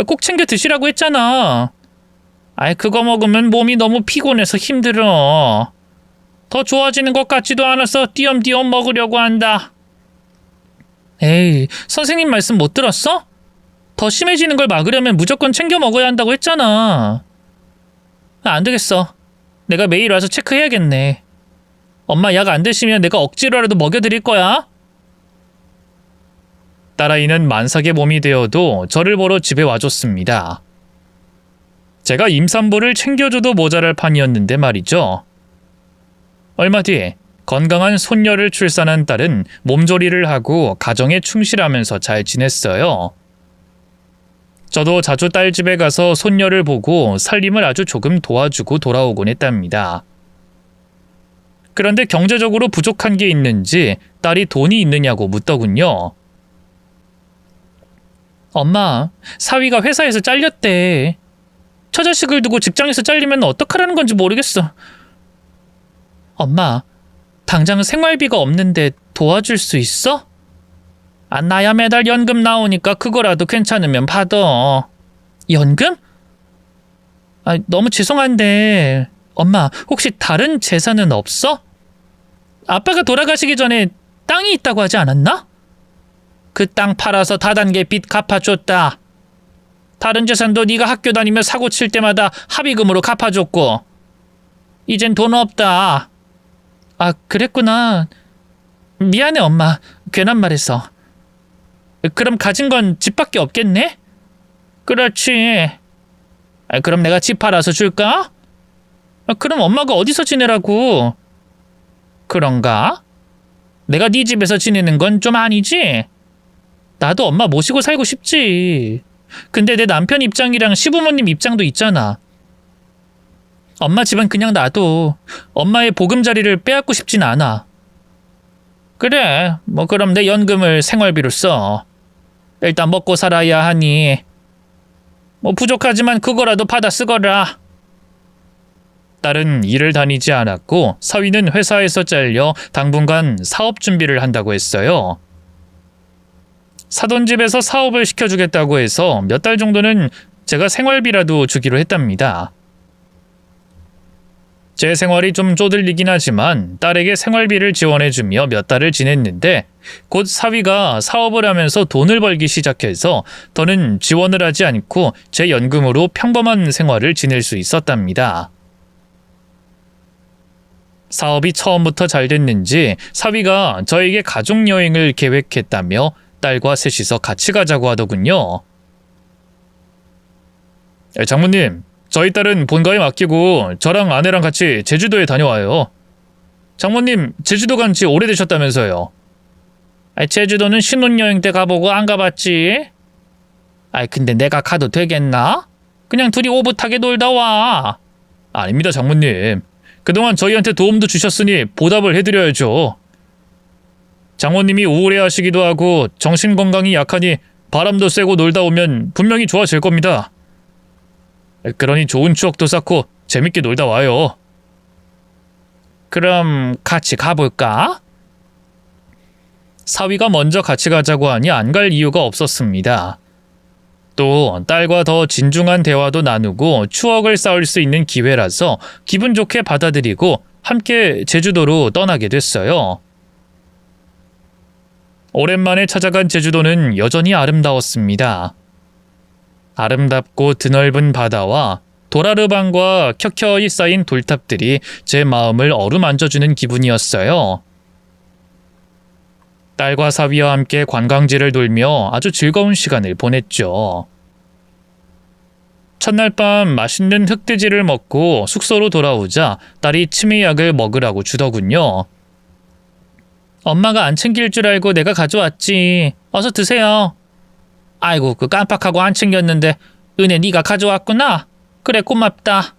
꼭 챙겨 드시라고 했잖아. 그거 먹으면 몸이 너무 피곤해서 힘들어. 더 좋아지는 것 같지도 않아서 띄엄띄엄 먹으려고 한다. 에이, 선생님 말씀 못 들었어? 더 심해지는 걸 막으려면 무조건 챙겨 먹어야 한다고 했잖아. 안 되겠어. 내가 매일 와서 체크해야겠네. 엄마 약 안 드시면 내가 억지로라도 먹여드릴 거야. 딸아이는 만삭의 몸이 되어도 저를 보러 집에 와줬습니다. 제가 임산부를 챙겨줘도 모자랄 판이었는데 말이죠. 얼마 뒤에 건강한 손녀를 출산한 딸은 몸조리를 하고 가정에 충실하면서 잘 지냈어요. 저도 자주 딸 집에 가서 손녀를 보고 살림을 아주 조금 도와주고 돌아오곤 했답니다. 그런데 경제적으로 부족한 게 있는지 딸이 돈이 있느냐고 묻더군요. 엄마, 사위가 회사에서 잘렸대. 처자식을 두고 직장에서 잘리면 어떡하라는 건지 모르겠어. 엄마, 당장 생활비가 없는데 도와줄 수 있어? 나야 매달 연금 나오니까 그거라도 괜찮으면 받아. 연금? 너무 죄송한데 엄마, 혹시 다른 재산은 없어? 아빠가 돌아가시기 전에 땅이 있다고 하지 않았나? 그 땅 팔아서 다단계 빚 갚아줬다. 다른 재산도 네가 학교 다니며 사고 칠 때마다 합의금으로 갚아줬고. 이젠 돈 없다. 그랬구나. 미안해 엄마. 괜한 말해서. 그럼 가진 건 집밖에 없겠네? 그렇지. 그럼 내가 집 팔아서 줄까? 그럼 엄마가 어디서 지내라고? 그런가? 내가 네 집에서 지내는 건 좀 아니지? 나도 엄마 모시고 살고 싶지. 근데 내 남편 입장이랑 시부모님 입장도 있잖아. 엄마 집은 그냥 놔둬. 엄마의 보금자리를 빼앗고 싶진 않아. 그래, 그럼 내 연금을 생활비로 써. 일단 먹고 살아야 하니 부족하지만 그거라도 받아 쓰거라. 딸은 일을 다니지 않았고 사위는 회사에서 잘려 당분간 사업 준비를 한다고 했어요. 사돈 집에서 사업을 시켜주겠다고 해서 몇 달 정도는 제가 생활비라도 주기로 했답니다. 제 생활이 좀 쪼들리긴 하지만 딸에게 생활비를 지원해주며 몇 달을 지냈는데 곧 사위가 사업을 하면서 돈을 벌기 시작해서 더는 지원을 하지 않고 제 연금으로 평범한 생활을 지낼 수 있었답니다. 사업이 처음부터 잘 됐는지 사위가 저에게 가족여행을 계획했다며 딸과 셋이서 같이 가자고 하더군요. 장모님, 저희 딸은 본가에 맡기고 저랑 아내랑 같이 제주도에 다녀와요. 장모님, 제주도 간 지 오래되셨다면서요. 제주도는 신혼여행 때 가보고 안 가봤지. 근데 내가 가도 되겠나? 그냥 둘이 오붓하게 놀다 와. 아닙니다, 장모님. 그동안 저희한테 도움도 주셨으니 보답을 해드려야죠. 장모님이 우울해하시기도 하고 정신건강이 약하니 바람도 쐬고 놀다 오면 분명히 좋아질 겁니다. 그러니 좋은 추억도 쌓고 재밌게 놀다 와요. 그럼 같이 가볼까? 사위가 먼저 같이 가자고 하니 안 갈 이유가 없었습니다. 또 딸과 더 진중한 대화도 나누고 추억을 쌓을 수 있는 기회라서 기분 좋게 받아들이고 함께 제주도로 떠나게 됐어요. 오랜만에 찾아간 제주도는 여전히 아름다웠습니다. 아름답고 드넓은 바다와 도라르방과 켜켜이 쌓인 돌탑들이 제 마음을 어루만져주는 기분이었어요. 딸과 사위와 함께 관광지를 돌며 아주 즐거운 시간을 보냈죠. 첫날 밤 맛있는 흑돼지를 먹고 숙소로 돌아오자 딸이 치매약을 먹으라고 주더군요. 엄마가 안 챙길 줄 알고 내가 가져왔지. 어서 드세요. 아이고, 깜빡하고 안 챙겼는데 은혜 네가 가져왔구나. 그래, 고맙다.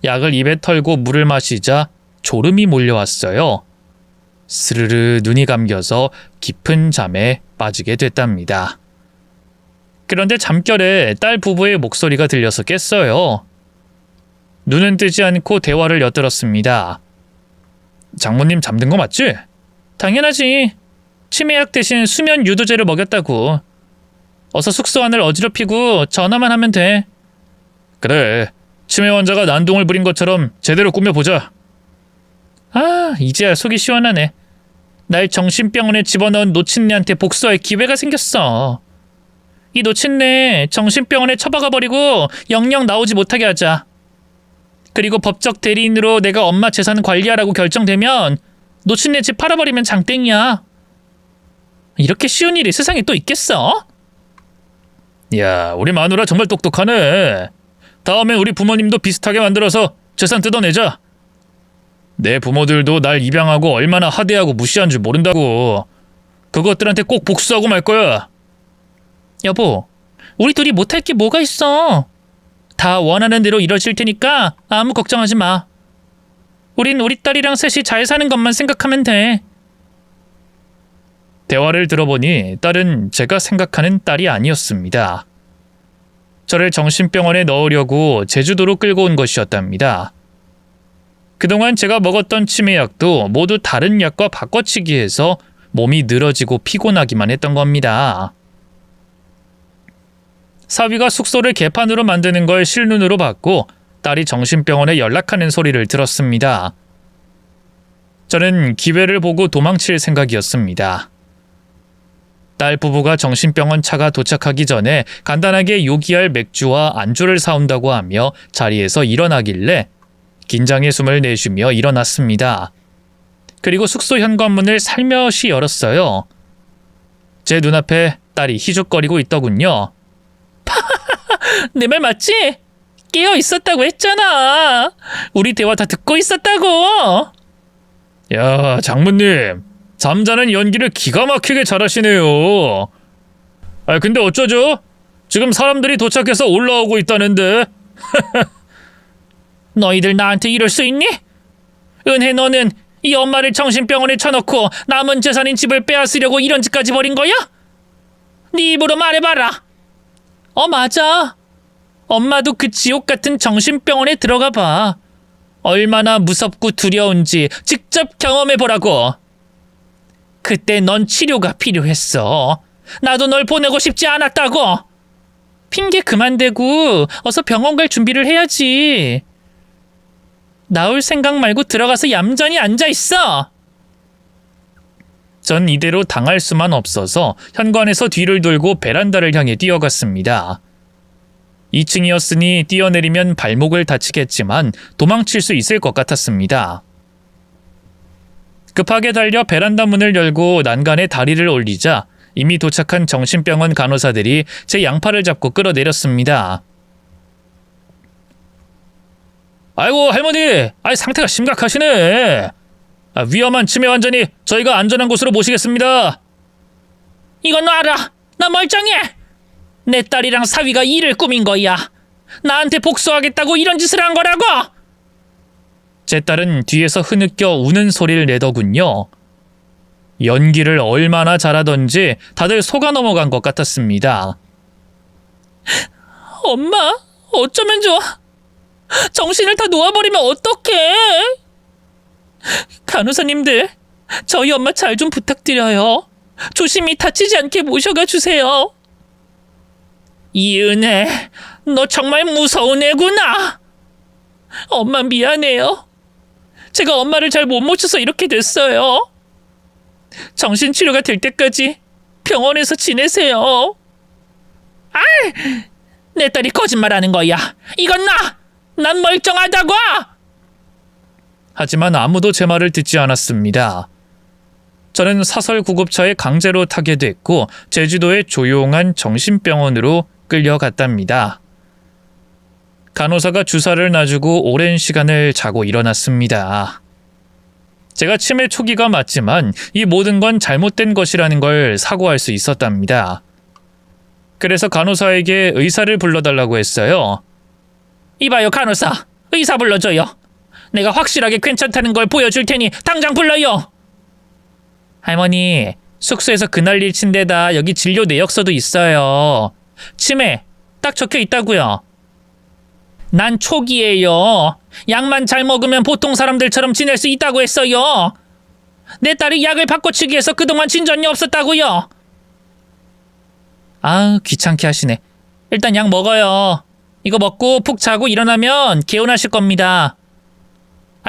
약을 입에 털고 물을 마시자 졸음이 몰려왔어요. 스르르 눈이 감겨서 깊은 잠에 빠지게 됐답니다. 그런데 잠결에 딸 부부의 목소리가 들려서 깼어요. 눈은 뜨지 않고 대화를 엿들었습니다. 장모님 잠든 거 맞지? 당연하지. 치매약 대신 수면 유도제를 먹였다고. 어서 숙소 안을 어지럽히고 전화만 하면 돼. 그래, 치매 환자가 난동을 부린 것처럼 제대로 꾸며보자. 이제야 속이 시원하네. 날 정신병원에 집어넣은 노친네한테 복수할 기회가 생겼어. 이 노친네 정신병원에 처박아 버리고 영영 나오지 못하게 하자. 그리고 법적 대리인으로 내가 엄마 재산 관리하라고 결정되면 노친네 집 팔아버리면 장땡이야. 이렇게 쉬운 일이 세상에 또 있겠어? 야, 우리 마누라 정말 똑똑하네. 다음엔 우리 부모님도 비슷하게 만들어서 재산 뜯어내자. 내 부모들도 날 입양하고 얼마나 하대하고 무시한 줄 모른다고. 그것들한테 꼭 복수하고 말 거야. 여보, 우리 둘이 못할 게 뭐가 있어. 다 원하는 대로 이뤄질 테니까 아무 걱정하지 마. 우린 우리 딸이랑 셋이 잘 사는 것만 생각하면 돼. 대화를 들어보니 딸은 제가 생각하는 딸이 아니었습니다. 저를 정신병원에 넣으려고 제주도로 끌고 온 것이었답니다. 그동안 제가 먹었던 치매약도 모두 다른 약과 바꿔치기 해서 몸이 늘어지고 피곤하기만 했던 겁니다. 사위가 숙소를 개판으로 만드는 걸 실눈으로 봤고 딸이 정신병원에 연락하는 소리를 들었습니다. 저는 기회를 보고 도망칠 생각이었습니다. 딸 부부가 정신병원 차가 도착하기 전에 간단하게 요기할 맥주와 안주를 사온다고 하며 자리에서 일어나길래 긴장의 숨을 내쉬며 일어났습니다. 그리고 숙소 현관문을 살며시 열었어요. 제 눈앞에 딸이 희죽거리고 있더군요. 내 말 맞지? 깨어 있었다고 했잖아. 우리 대화 다 듣고 있었다고. 야, 장모님. 잠자는 연기를 기가 막히게 잘하시네요. 근데 어쩌죠? 지금 사람들이 도착해서 올라오고 있다는데. 너희들 나한테 이럴 수 있니? 은혜, 너는 이 엄마를 정신병원에 쳐넣고 남은 재산인 집을 빼앗으려고 이런 짓까지 벌인 거야? 네 입으로 말해봐라. 맞아. 엄마도 그 지옥 같은 정신병원에 들어가 봐. 얼마나 무섭고 두려운지 직접 경험해보라고. 그때 넌 치료가 필요했어. 나도 널 보내고 싶지 않았다고. 핑계 그만 대고 어서 병원 갈 준비를 해야지. 나올 생각 말고 들어가서 얌전히 앉아있어. 전 이대로 당할 수만 없어서 현관에서 뒤를 돌고 베란다를 향해 뛰어갔습니다. 2층이었으니 뛰어내리면 발목을 다치겠지만 도망칠 수 있을 것 같았습니다. 급하게 달려 베란다 문을 열고 난간에 다리를 올리자 이미 도착한 정신병원 간호사들이 제 양팔을 잡고 끌어내렸습니다. 아이고 할머니, 상태가 심각하시네. 위험한 치매 환자니 저희가 안전한 곳으로 모시겠습니다. 이건 놔라. 나 멀쩡해. 내 딸이랑 사위가 일을 꾸민 거야. 나한테 복수하겠다고 이런 짓을 한 거라고. 제 딸은 뒤에서 흐느껴 우는 소리를 내더군요. 연기를 얼마나 잘하던지 다들 속아 넘어간 것 같았습니다. 엄마, 어쩌면 좋아. 정신을 다 놓아버리면 어떡해. 간호사님들, 저희 엄마 잘 좀 부탁드려요. 조심히 다치지 않게 모셔가 주세요. 이은혜, 너 정말 무서운 애구나. 엄마 미안해요. 제가 엄마를 잘 못 모셔서 이렇게 됐어요. 정신치료가 될 때까지 병원에서 지내세요. 내 딸이 거짓말하는 거야. 이건 난 멀쩡하다고. 하지만 아무도 제 말을 듣지 않았습니다. 저는 사설 구급차에 강제로 타게 됐고 제주도의 조용한 정신병원으로 끌려갔답니다. 간호사가 주사를 놔주고 오랜 시간을 자고 일어났습니다. 제가 치매 초기가 맞지만 이 모든 건 잘못된 것이라는 걸 사고할 수 있었답니다. 그래서 간호사에게 의사를 불러달라고 했어요. 이봐요 간호사, 의사 불러줘요. 내가 확실하게 괜찮다는 걸 보여줄 테니 당장 불러요. 할머니, 숙소에서 그날 일 친 데다 여기 진료 내역서도 있어요. 치매 딱 적혀 있다고요. 난 초기예요. 약만 잘 먹으면 보통 사람들처럼 지낼 수 있다고 했어요. 내 딸이 약을 바꿔치기 해서 그동안 진전이 없었다고요. 귀찮게 하시네. 일단 약 먹어요. 이거 먹고 푹 자고 일어나면 개운하실 겁니다.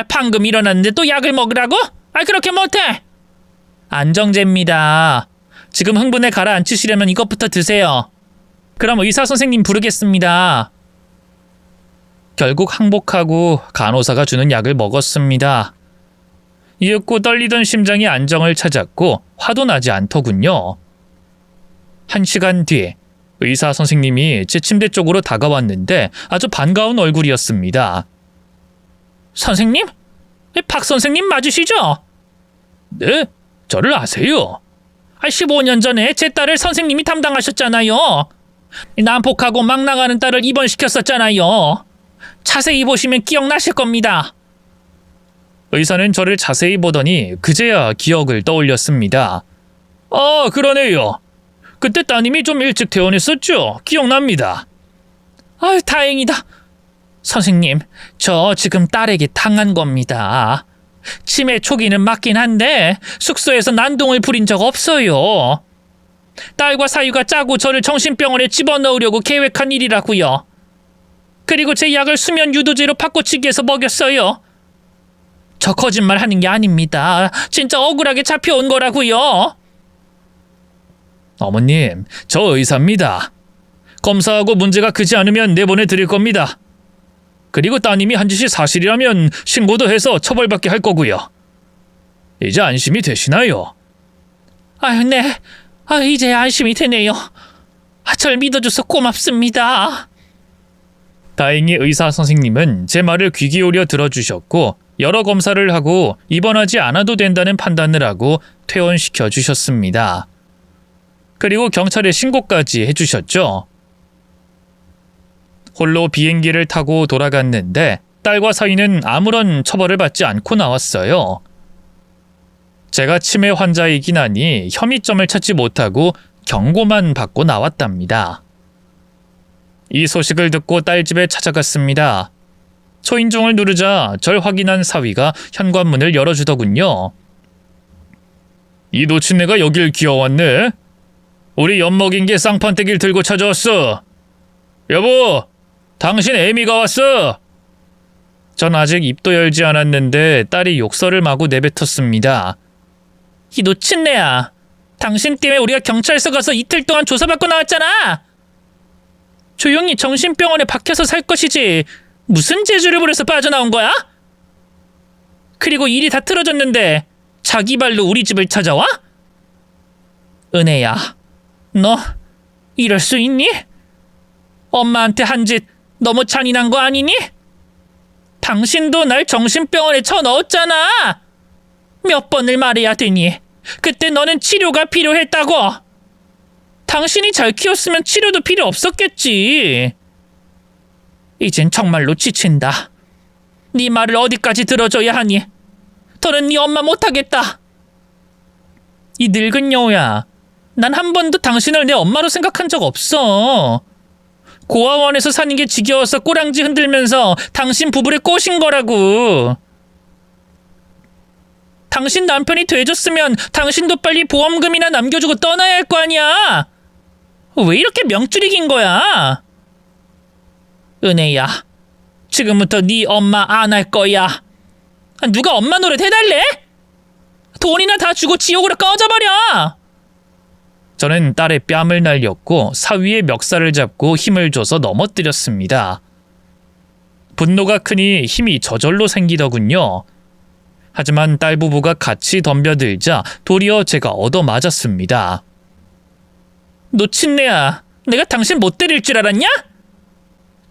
방금 일어났는데 또 약을 먹으라고? 그렇게 못해. 안정제입니다. 지금 흥분에 가라앉히시려면 이것부터 드세요. 그럼 의사 선생님 부르겠습니다. 결국 항복하고 간호사가 주는 약을 먹었습니다. 이윽고 떨리던 심장이 안정을 찾았고 화도 나지 않더군요. 1시간 뒤 의사 선생님이 제 침대 쪽으로 다가왔는데 아주 반가운 얼굴이었습니다. 선생님? 박 선생님 맞으시죠? 네, 저를 아세요. 15년 전에 제 딸을 선생님이 담당하셨잖아요. 난폭하고 막 나가는 딸을 입원시켰었잖아요. 자세히 보시면 기억나실 겁니다. 의사는 저를 자세히 보더니 그제야 기억을 떠올렸습니다. 아, 그러네요. 그때 따님이 좀 일찍 퇴원했었죠. 기억납니다. 아유, 다행이다. 선생님, 저 지금 딸에게 당한 겁니다. 치매 초기는 맞긴 한데 숙소에서 난동을 부린 적 없어요. 딸과 사위가 짜고 저를 정신병원에 집어넣으려고 계획한 일이라고요. 그리고 제 약을 수면 유도제로 바꿔치기 해서 먹였어요. 저 거짓말 하는 게 아닙니다. 진짜 억울하게 잡혀온 거라고요. 어머님, 저 의사입니다. 검사하고 문제가 크지 않으면 내보내드릴 겁니다. 그리고 따님이 한 짓이 사실이라면 신고도 해서 처벌받게 할 거고요. 이제 안심이 되시나요? 아유, 네. 이제 안심이 되네요. 절 믿어줘서 고맙습니다. 다행히 의사 선생님은 제 말을 귀 기울여 들어주셨고 여러 검사를 하고 입원하지 않아도 된다는 판단을 하고 퇴원시켜 주셨습니다. 그리고 경찰에 신고까지 해주셨죠. 홀로 비행기를 타고 돌아갔는데 딸과 사위는 아무런 처벌을 받지 않고 나왔어요. 제가 치매 환자이긴 하니 혐의점을 찾지 못하고 경고만 받고 나왔답니다. 이 소식을 듣고 딸 집에 찾아갔습니다. 초인종을 누르자 절 확인한 사위가 현관문을 열어주더군요. 이 노친네가 여길 기어왔네. 우리 엿먹인 게 쌍판떼기를 들고 찾아왔어. 여보, 당신 애미가 왔어. 전 아직 입도 열지 않았는데 딸이 욕설을 마구 내뱉었습니다. 이 노친네야, 당신 때문에 우리가 경찰서 가서 이틀 동안 조사받고 나왔잖아. 조용히 정신병원에 박혀서 살 것이지 무슨 재주를 부려서 빠져나온 거야? 그리고 일이 다 틀어졌는데 자기 발로 우리 집을 찾아와? 은혜야, 너 이럴 수 있니? 엄마한테 한 짓 너무 잔인한 거 아니니? 당신도 날 정신병원에 쳐넣었잖아. 몇 번을 말해야 되니? 그때 너는 치료가 필요했다고. 당신이 잘 키웠으면 치료도 필요 없었겠지. 이젠 정말로 지친다. 네 말을 어디까지 들어줘야 하니? 더는 네 엄마 못하겠다. 이 늙은 여우야, 난 한 번도 당신을 내 엄마로 생각한 적 없어. 고아원에서 사는 게 지겨워서 꼬랑지 흔들면서 당신 부부를 꼬신 거라고. 당신 남편이 돼줬으면 당신도 빨리 보험금이나 남겨주고 떠나야 할 거 아니야. 왜 이렇게 명줄이 긴 거야? 은혜야, 지금부터 네 엄마 안 할 거야. 누가 엄마 노릇 해달래? 돈이나 다 주고 지옥으로 꺼져버려. 저는 딸의 뺨을 날렸고 사위의 멱살을 잡고 힘을 줘서 넘어뜨렸습니다. 분노가 크니 힘이 저절로 생기더군요. 하지만 딸 부부가 같이 덤벼들자 도리어 제가 얻어맞았습니다. 노친네야, 내가 당신 못 때릴 줄 알았냐?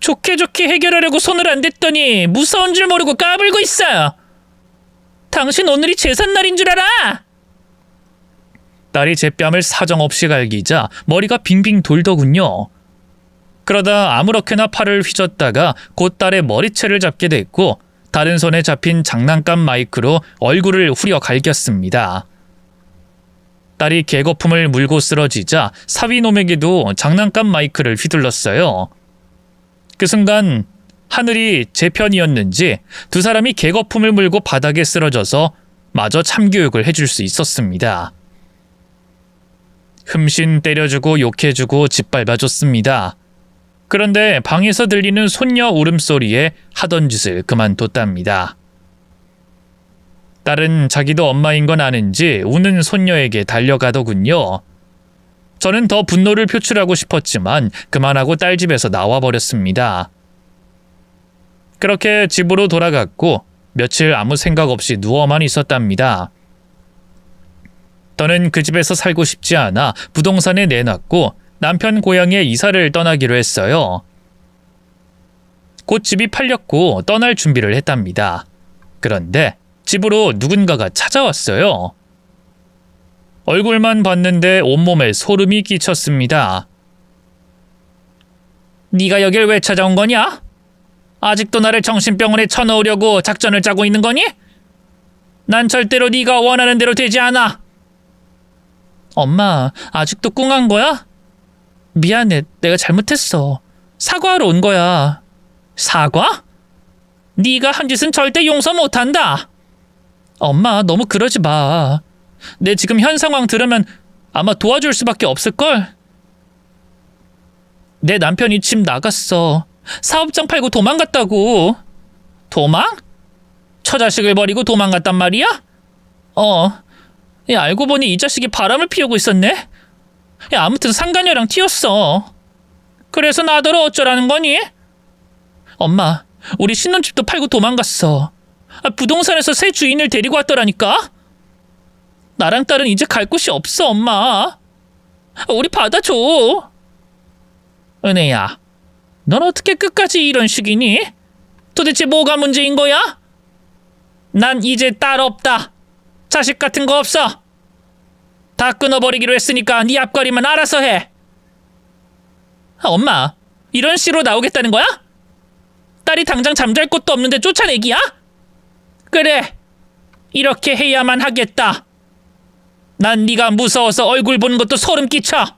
좋게 좋게 해결하려고 손을 안 댔더니 무서운 줄 모르고 까불고 있어. 당신 오늘이 제삿날인 줄 알아? 딸이 제 뺨을 사정없이 갈기자 머리가 빙빙 돌더군요. 그러다 아무렇게나 팔을 휘젓다가 곧 딸의 머리채를 잡게 됐고 다른 손에 잡힌 장난감 마이크로 얼굴을 후려 갈겼습니다. 딸이 개거품을 물고 쓰러지자 사위놈에게도 장난감 마이크를 휘둘렀어요. 그 순간 하늘이 제 편이었는지 두 사람이 개거품을 물고 바닥에 쓰러져서 마저 참교육을 해줄 수 있었습니다. 흠씬 때려주고 욕해주고 짓밟아줬습니다. 그런데 방에서 들리는 손녀 울음소리에 하던 짓을 그만뒀답니다. 딸은 자기도 엄마인 건 아는지 우는 손녀에게 달려가더군요. 저는 더 분노를 표출하고 싶었지만 그만하고 딸 집에서 나와버렸습니다. 그렇게 집으로 돌아갔고 며칠 아무 생각 없이 누워만 있었답니다. 저는 그 집에서 살고 싶지 않아 부동산에 내놨고 남편 고향에 이사를 떠나기로 했어요. 곧 집이 팔렸고 떠날 준비를 했답니다. 그런데 집으로 누군가가 찾아왔어요. 얼굴만 봤는데 온몸에 소름이 끼쳤습니다. 네가 여길 왜 찾아온 거냐? 아직도 나를 정신병원에 쳐넣으려고 작전을 짜고 있는 거니? 난 절대로 네가 원하는 대로 되지 않아. 엄마, 아직도 꿍한 거야? 미안해, 내가 잘못했어. 사과하러 온 거야. 사과? 네가 한 짓은 절대 용서 못한다. 엄마, 너무 그러지 마. 내 지금 현 상황 들으면 아마 도와줄 수밖에 없을걸? 내 남편이 집 나갔어. 사업장 팔고 도망갔다고. 도망? 처자식을 버리고 도망갔단 말이야? 야, 알고 보니 이 자식이 바람을 피우고 있었네? 야, 아무튼 상간녀랑 튀었어. 그래서 나더러 어쩌라는 거니? 엄마, 우리 신혼집도 팔고 도망갔어. 부동산에서 새 주인을 데리고 왔더라니까? 나랑 딸은 이제 갈 곳이 없어, 엄마. 우리 받아줘. 은혜야, 넌 어떻게 끝까지 이런 식이니? 도대체 뭐가 문제인 거야? 난 이제 딸 없다. 자식 같은 거 없어. 다 끊어버리기로 했으니까 네 앞가림은 알아서 해. 엄마, 이런 식으로 나오겠다는 거야? 딸이 당장 잠잘 곳도 없는데 쫓아내기야? 그래, 이렇게 해야만 하겠다. 난 네가 무서워서 얼굴 보는 것도 소름 끼쳐.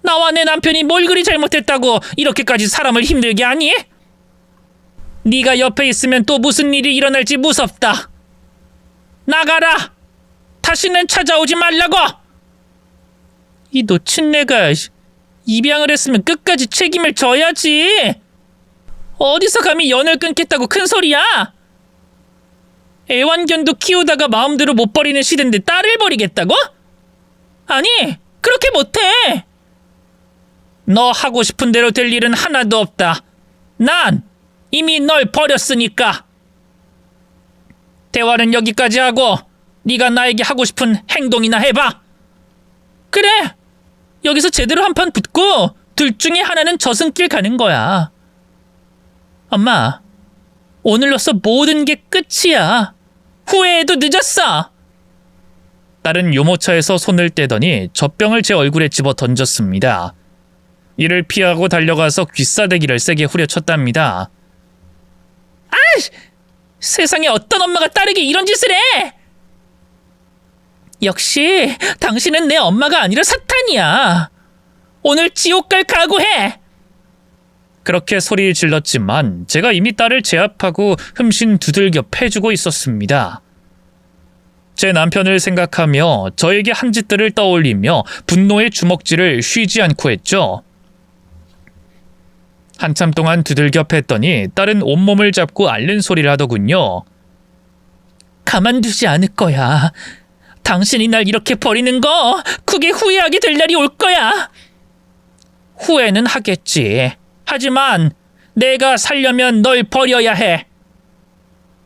나와 내 남편이 뭘 그리 잘못했다고 이렇게까지 사람을 힘들게 하니? 네가 옆에 있으면 또 무슨 일이 일어날지 무섭다. 나가라. 다시는 찾아오지 말라고. 이 노친네가 입양을 했으면 끝까지 책임을 져야지. 어디서 감히 연을 끊겠다고 큰 소리야? 애완견도 키우다가 마음대로 못 버리는 시대인데 딸을 버리겠다고? 아니, 그렇게 못해. 너 하고 싶은 대로 될 일은 하나도 없다. 난 이미 널 버렸으니까. 대화는 여기까지 하고 네가 나에게 하고 싶은 행동이나 해봐. 그래, 여기서 제대로 한판 붙고 둘 중에 하나는 저승길 가는 거야. 엄마, 오늘로써 모든 게 끝이야. 후회해도 늦었어. 딸은 유모차에서 손을 떼더니 젖병을 제 얼굴에 집어 던졌습니다. 이를 피하고 달려가서 귀싸대기를 세게 후려쳤답니다. 아이씨! 세상에 어떤 엄마가 딸에게 이런 짓을 해! 역시 당신은 내 엄마가 아니라 사탄이야. 오늘 지옥 갈 각오해! 그렇게 소리 질렀지만 제가 이미 딸을 제압하고 흠씬 두들겨 패주고 있었습니다. 제 남편을 생각하며 저에게 한 짓들을 떠올리며 분노의 주먹질을 쉬지 않고 했죠. 한참 동안 두들겨 팼더니 딸은 온몸을 잡고 앓는 소리를 하더군요. 가만두지 않을 거야. 당신이 날 이렇게 버리는 거 크게 후회하게 될 날이 올 거야. 후회는 하겠지. 하지만 내가 살려면 널 버려야 해.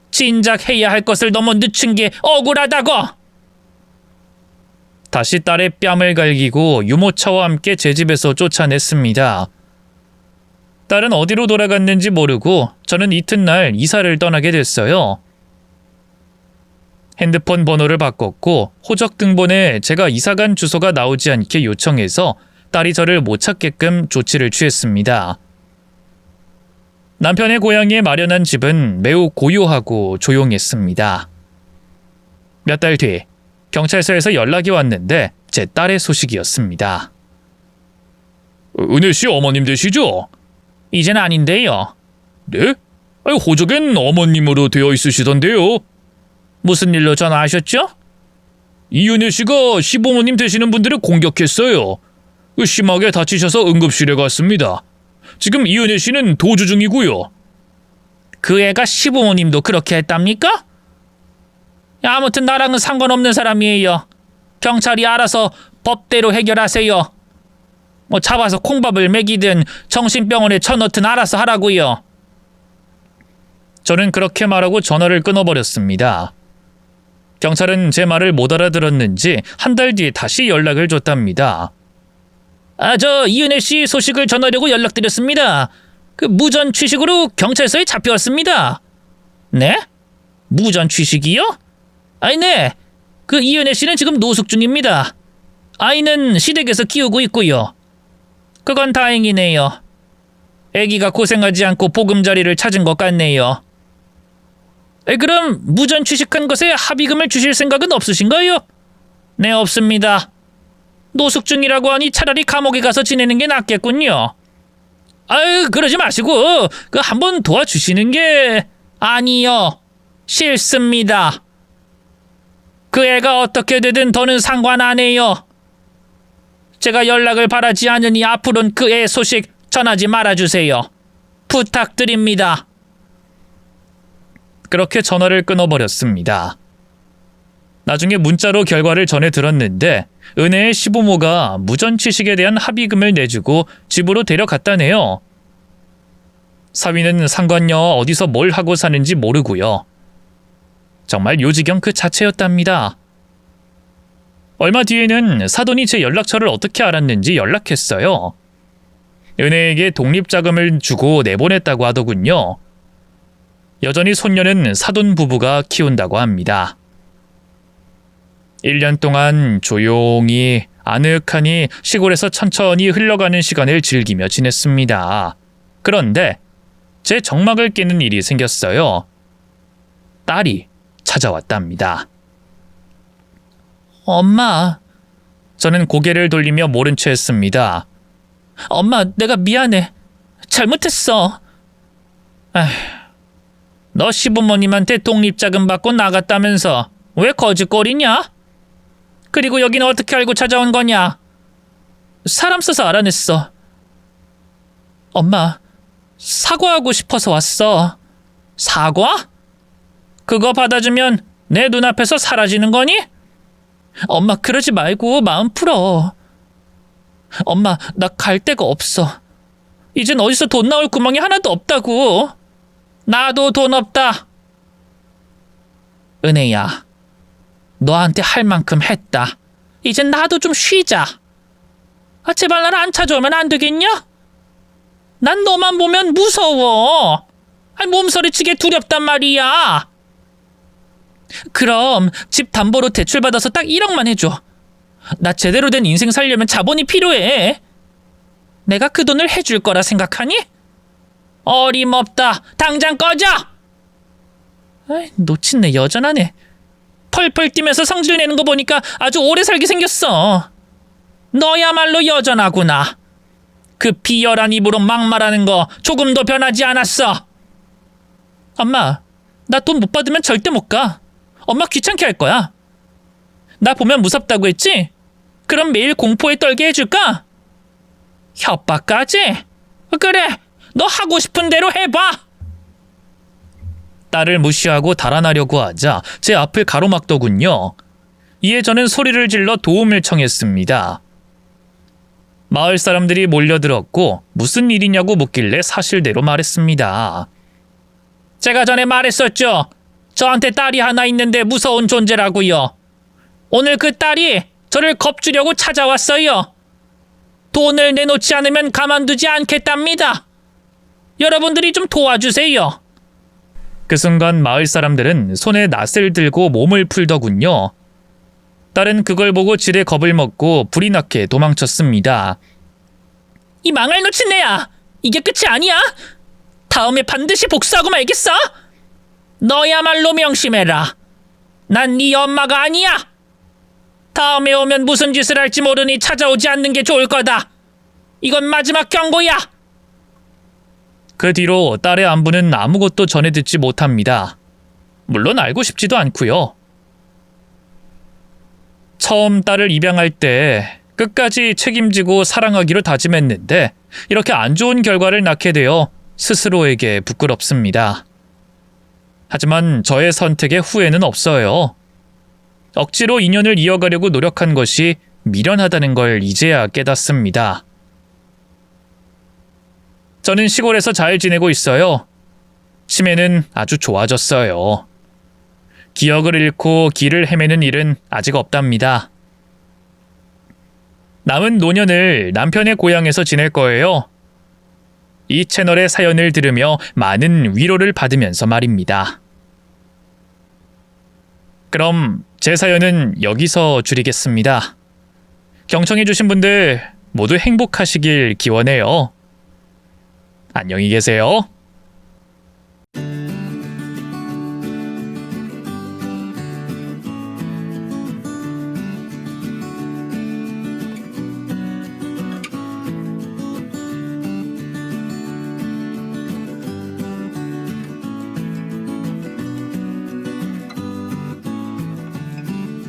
진작 해야 할 것을 너무 늦춘 게 억울하다고. 다시 딸의 뺨을 갈기고 유모차와 함께 제 집에서 쫓아냈습니다. 딸은 어디로 돌아갔는지 모르고 저는 이튿날 이사를 떠나게 됐어요. 핸드폰 번호를 바꿨고 호적 등본에 제가 이사간 주소가 나오지 않게 요청해서 딸이 저를 못 찾게끔 조치를 취했습니다. 남편의 고향에 마련한 집은 매우 고요하고 조용했습니다. 몇 달 뒤 경찰서에서 연락이 왔는데 제 딸의 소식이었습니다. 은혜 씨 어머님 되시죠? 이젠 아닌데요. 네? 호적엔 어머님으로 되어 있으시던데요. 무슨 일로 전화하셨죠? 이은혜 씨가 시부모님 되시는 분들을 공격했어요. 심하게 다치셔서 응급실에 갔습니다. 지금 이은혜 씨는 도주 중이고요. 그 애가 시부모님도 그렇게 했답니까? 아무튼 나랑은 상관없는 사람이에요. 경찰이 알아서 법대로 해결하세요. 뭐 잡아서 콩밥을 먹이든 정신병원에 쳐넣든 알아서 하라고요. 저는 그렇게 말하고 전화를 끊어버렸습니다. 경찰은 제 말을 못 알아들었는지 한 달 뒤에 다시 연락을 줬답니다. 저 이은혜 씨 소식을 전하려고 연락드렸습니다. 그 무전 취식으로 경찰서에 잡혀왔습니다. 네? 무전 취식이요? 네. 그 이은혜 씨는 지금 노숙 중입니다. 아이는 시댁에서 키우고 있고요. 그건 다행이네요. 아기가 고생하지 않고 보금자리를 찾은 것 같네요. 그럼 무전 취식한 것에 합의금을 주실 생각은 없으신가요? 네, 없습니다. 노숙 중이라고 하니 차라리 감옥에 가서 지내는 게 낫겠군요. 아유, 그러지 마시고 한번 도와주시는 게... 아니요, 싫습니다. 그 애가 어떻게 되든 더는 상관 안 해요. 제가 연락을 바라지 않으니 앞으로는 그 애 소식 전하지 말아주세요. 부탁드립니다. 그렇게 전화를 끊어버렸습니다. 나중에 문자로 결과를 전해 들었는데 은혜의 시부모가 무전취식에 대한 합의금을 내주고 집으로 데려갔다네요. 사위는 상관녀 어디서 뭘 하고 사는지 모르고요. 정말 요지경 그 자체였답니다. 얼마 뒤에는 사돈이 제 연락처를 어떻게 알았는지 연락했어요. 은혜에게 독립자금을 주고 내보냈다고 하더군요. 여전히 손녀는 사돈 부부가 키운다고 합니다. 1년 동안 조용히 아늑하니 시골에서 천천히 흘러가는 시간을 즐기며 지냈습니다. 그런데 제 정막을 깨는 일이 생겼어요. 딸이 찾아왔답니다. 엄마. 저는 고개를 돌리며 모른 채 했습니다. 엄마, 내가 미안해. 잘못했어. 너 시부모님한테 독립자금 받고 나갔다면서 왜 거짓거리냐? 그리고 여기는 어떻게 알고 찾아온 거냐? 사람 써서 알아냈어. 엄마, 사과하고 싶어서 왔어. 사과? 그거 받아주면 내 눈앞에서 사라지는 거니? 엄마, 그러지 말고 마음 풀어. 엄마, 나 갈 데가 없어. 이젠 어디서 돈 나올 구멍이 하나도 없다고. 나도 돈 없다. 은혜야, 너한테 할 만큼 했다. 이젠 나도 좀 쉬자. 제발 나를 안 찾아오면 안 되겠냐? 난 너만 보면 무서워. 몸서리치게 두렵단 말이야. 그럼 집 담보로 대출받아서 딱 1억만 해줘. 나 제대로 된 인생 살려면 자본이 필요해. 내가 그 돈을 해줄 거라 생각하니? 어림없다. 당장 꺼져. 놓친 내 여전하네. 펄펄 뛰면서 성질 내는 거 보니까 아주 오래 살게 생겼어. 너야말로 여전하구나. 그 비열한 입으로 막말하는 거 조금도 변하지 않았어. 엄마, 나 돈 못 받으면 절대 못 가. 엄마 귀찮게 할 거야. 나 보면 무섭다고 했지? 그럼 매일 공포에 떨게 해줄까? 협박까지? 그래, 너 하고 싶은 대로 해봐. 딸을 무시하고 달아나려고 하자 제 앞을 가로막더군요. 이에 저는 소리를 질러 도움을 청했습니다. 마을 사람들이 몰려들었고 무슨 일이냐고 묻길래 사실대로 말했습니다. 제가 전에 말했었죠. 저한테 딸이 하나 있는데 무서운 존재라고요. 오늘 그 딸이 저를 겁주려고 찾아왔어요. 돈을 내놓지 않으면 가만두지 않겠답니다. 여러분들이 좀 도와주세요. 그 순간 마을 사람들은 손에 낫을 들고 몸을 풀더군요. 딸은 그걸 보고 지레 겁을 먹고 불이 나게 도망쳤습니다. 이 망할 놓친 애야. 이게 끝이 아니야. 다음에 반드시 복수하고 말겠어. 너야말로 명심해라. 난 네 엄마가 아니야. 다음에 오면 무슨 짓을 할지 모르니 찾아오지 않는 게 좋을 거다. 이건 마지막 경고야. 그 뒤로 딸의 안부는 아무것도 전해 듣지 못합니다. 물론 알고 싶지도 않고요. 처음 딸을 입양할 때 끝까지 책임지고 사랑하기로 다짐했는데 이렇게 안 좋은 결과를 낳게 되어 스스로에게 부끄럽습니다. 하지만 저의 선택에 후회는 없어요. 억지로 인연을 이어가려고 노력한 것이 미련하다는 걸 이제야 깨닫습니다. 저는 시골에서 잘 지내고 있어요. 치매는 아주 좋아졌어요. 기억을 잃고 길을 헤매는 일은 아직 없답니다. 남은 노년을 남편의 고향에서 지낼 거예요. 이 채널의 사연을 들으며 많은 위로를 받으면서 말입니다. 그럼 제 사연은 여기서 줄이겠습니다. 경청해주신 분들 모두 행복하시길 기원해요. 안녕히 계세요.